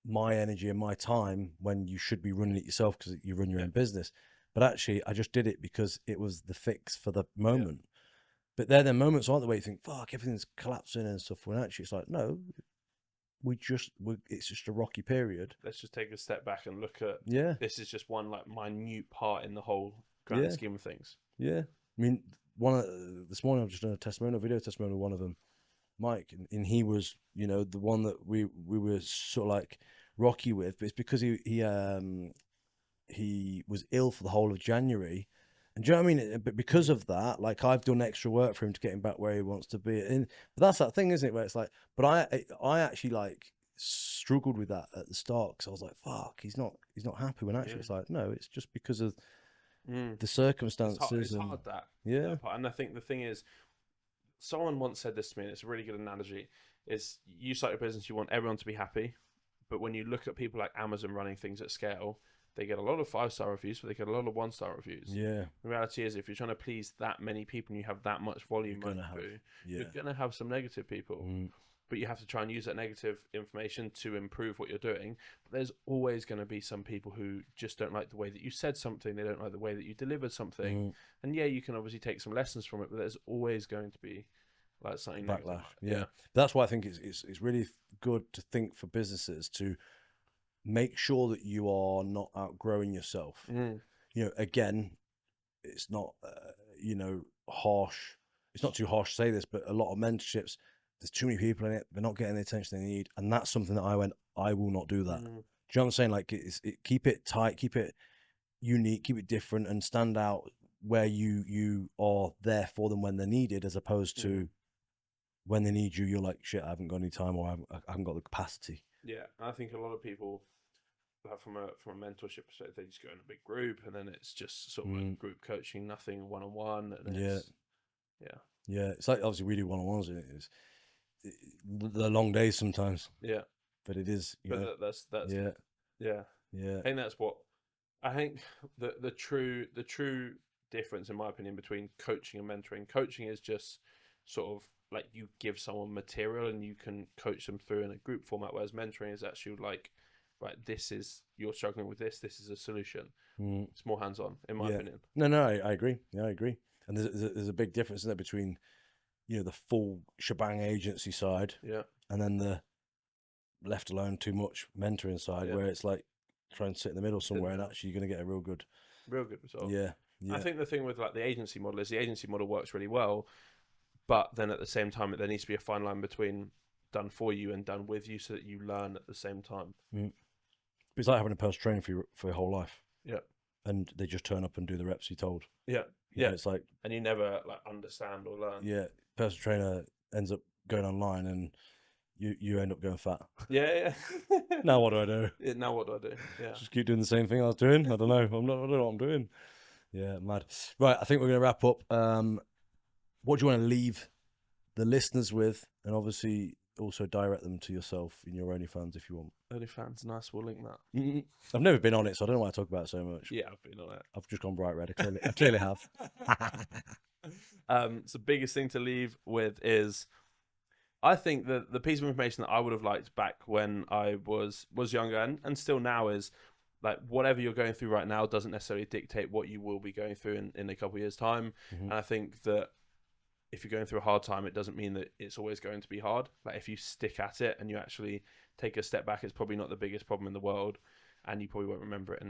my energy and my time when you should be running it yourself because you run your own business. But actually, I just did it because it was the fix for the moment. But they're the moments, aren't they, where you think, fuck, everything's collapsing and stuff. When actually it's like, no, it's just a rocky period. Let's just take a step back and look at, this is just one like minute part in the whole grand scheme of things. Yeah. I mean, this morning I've just done a video testimonial of one of them, Mike, and he was, the one that we were sort of like rocky with, but it's because he was ill for the whole of January. And do you know what I mean? But because of that, like, I've done extra work for him to get him back where he wants to be. And but that's that thing, isn't it? Where it's like, but I actually like struggled with that at the start because I was like, fuck, he's not happy. When actually it's like, no, it's just because of the circumstances. It's hard that. Yeah. And I think the thing is, someone once said this to me, and it's a really good analogy, is you start your business, you want everyone to be happy. But when you look at people like Amazon running things at scale, they get a lot of 5-star reviews, but they get a lot of 1-star reviews. Yeah. The reality is, if you're trying to please that many people and you have that much volume running through, you're going to have some negative people. but you have to try and use that negative information to improve what you're doing. But there's always going to be some people who just don't like the way that you said something. They don't like the way that you delivered something. And yeah, you can obviously take some lessons from it, but there's always going to be like something backlash. negative. Yeah. That's why I think it's really good to think for businesses to make sure that you are not outgrowing yourself. You know, again, it's not, you know, harsh. It's not too harsh to say this, but a lot of mentorships, there's too many people in it. They're not getting the attention they need. And that's something that I will not do that. Do you know what I'm saying? Like, keep it tight, keep it unique, keep it different, and stand out where you are there for them when they're needed, as opposed to when they need you, you're like, shit, I haven't got any time, or I haven't got the capacity. Yeah. I think a lot of people, from a mentorship perspective, they just go in a big group, and then it's just sort of like group coaching, nothing one-on-one. It's like, obviously we do one-on-ones, and it's the long days sometimes. But it is. That's I think the true difference, in my opinion, between coaching and mentoring. Coaching is just sort of like you give someone material and you can coach them through in a group format, whereas mentoring is actually like, right, you're struggling with this is a solution. It's more hands-on, in my opinion. No, I agree. Yeah, I agree. And there's a big difference in there between, you know, the full shebang agency side, and then the left alone too much mentoring side, where it's like trying to sit in the middle somewhere, and actually you're going to get a real good result. I think the thing with like the agency model is the agency model works really well, but then at the same time there needs to be a fine line between done for you and done with you, so that you learn at the same time. It's like having a personal trainer for your whole life. And they just turn up and do the reps you're told. It's like, and you never like understand or learn. Personal trainer ends up going online, and you end up going fat. Now what do I do? Now what do I do? Just keep doing the same thing I was doing. I don't know. I don't know what I'm doing. Mad. Right, I think we're going to wrap up. What do you want to leave the listeners with? And obviously also direct them to yourself in your OnlyFans if you want. OnlyFans, nice. We'll link that. I've never been on it, so I don't know why I talk about it so much. I've been on it. I've just gone bright red. I clearly have. So the biggest thing to leave with is, I think that the piece of information that I would have liked back when I was younger, and still now, is like, whatever you're going through right now doesn't necessarily dictate what you will be going through in a couple of years' time. And I think that if you're going through a hard time, it doesn't mean that it's always going to be hard. Like, if you stick at it and you actually take a step back, it's probably not the biggest problem in the world, and you probably won't remember it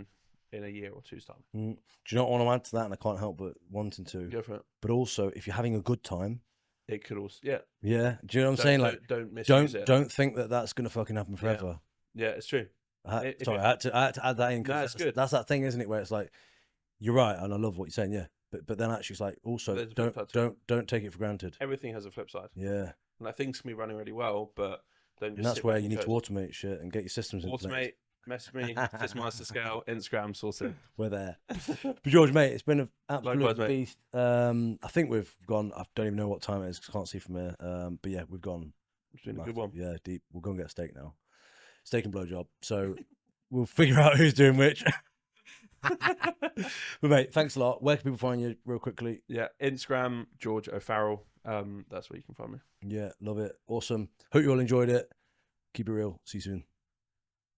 in a year or two's time. Do you know what I want to add to that? And I can't help but wanting to. Go for it. But also, if you're having a good time, it could also, do you know what I'm saying? Like, don't misuse it. Don't think that that's going to fucking happen forever. It's true. I had to add that in. No, it's good. That's that thing, isn't it? Where it's like, you're right, and I love what you're saying. But then actually, it's like, also don't take it for granted. Everything has a flip side. Like, things can be running really well, but don't just. And that's where you need to automate shit and get your systems in place. Message me, Master Scale, Instagram, sorted. We're there. But George, mate, it's been an absolute beast. I think we've gone. I don't even know what time it is because I can't see from here. But yeah, we've gone. It's been a good one. Yeah, deep. We'll go and get a steak now. Steak and blowjob. So we'll figure out who's doing which. But mate, thanks a lot. Where can people find you real quickly? Instagram, George O'Farrell. That's where you can find me. Love it. Awesome. Hope you all enjoyed it. Keep it real. See you soon.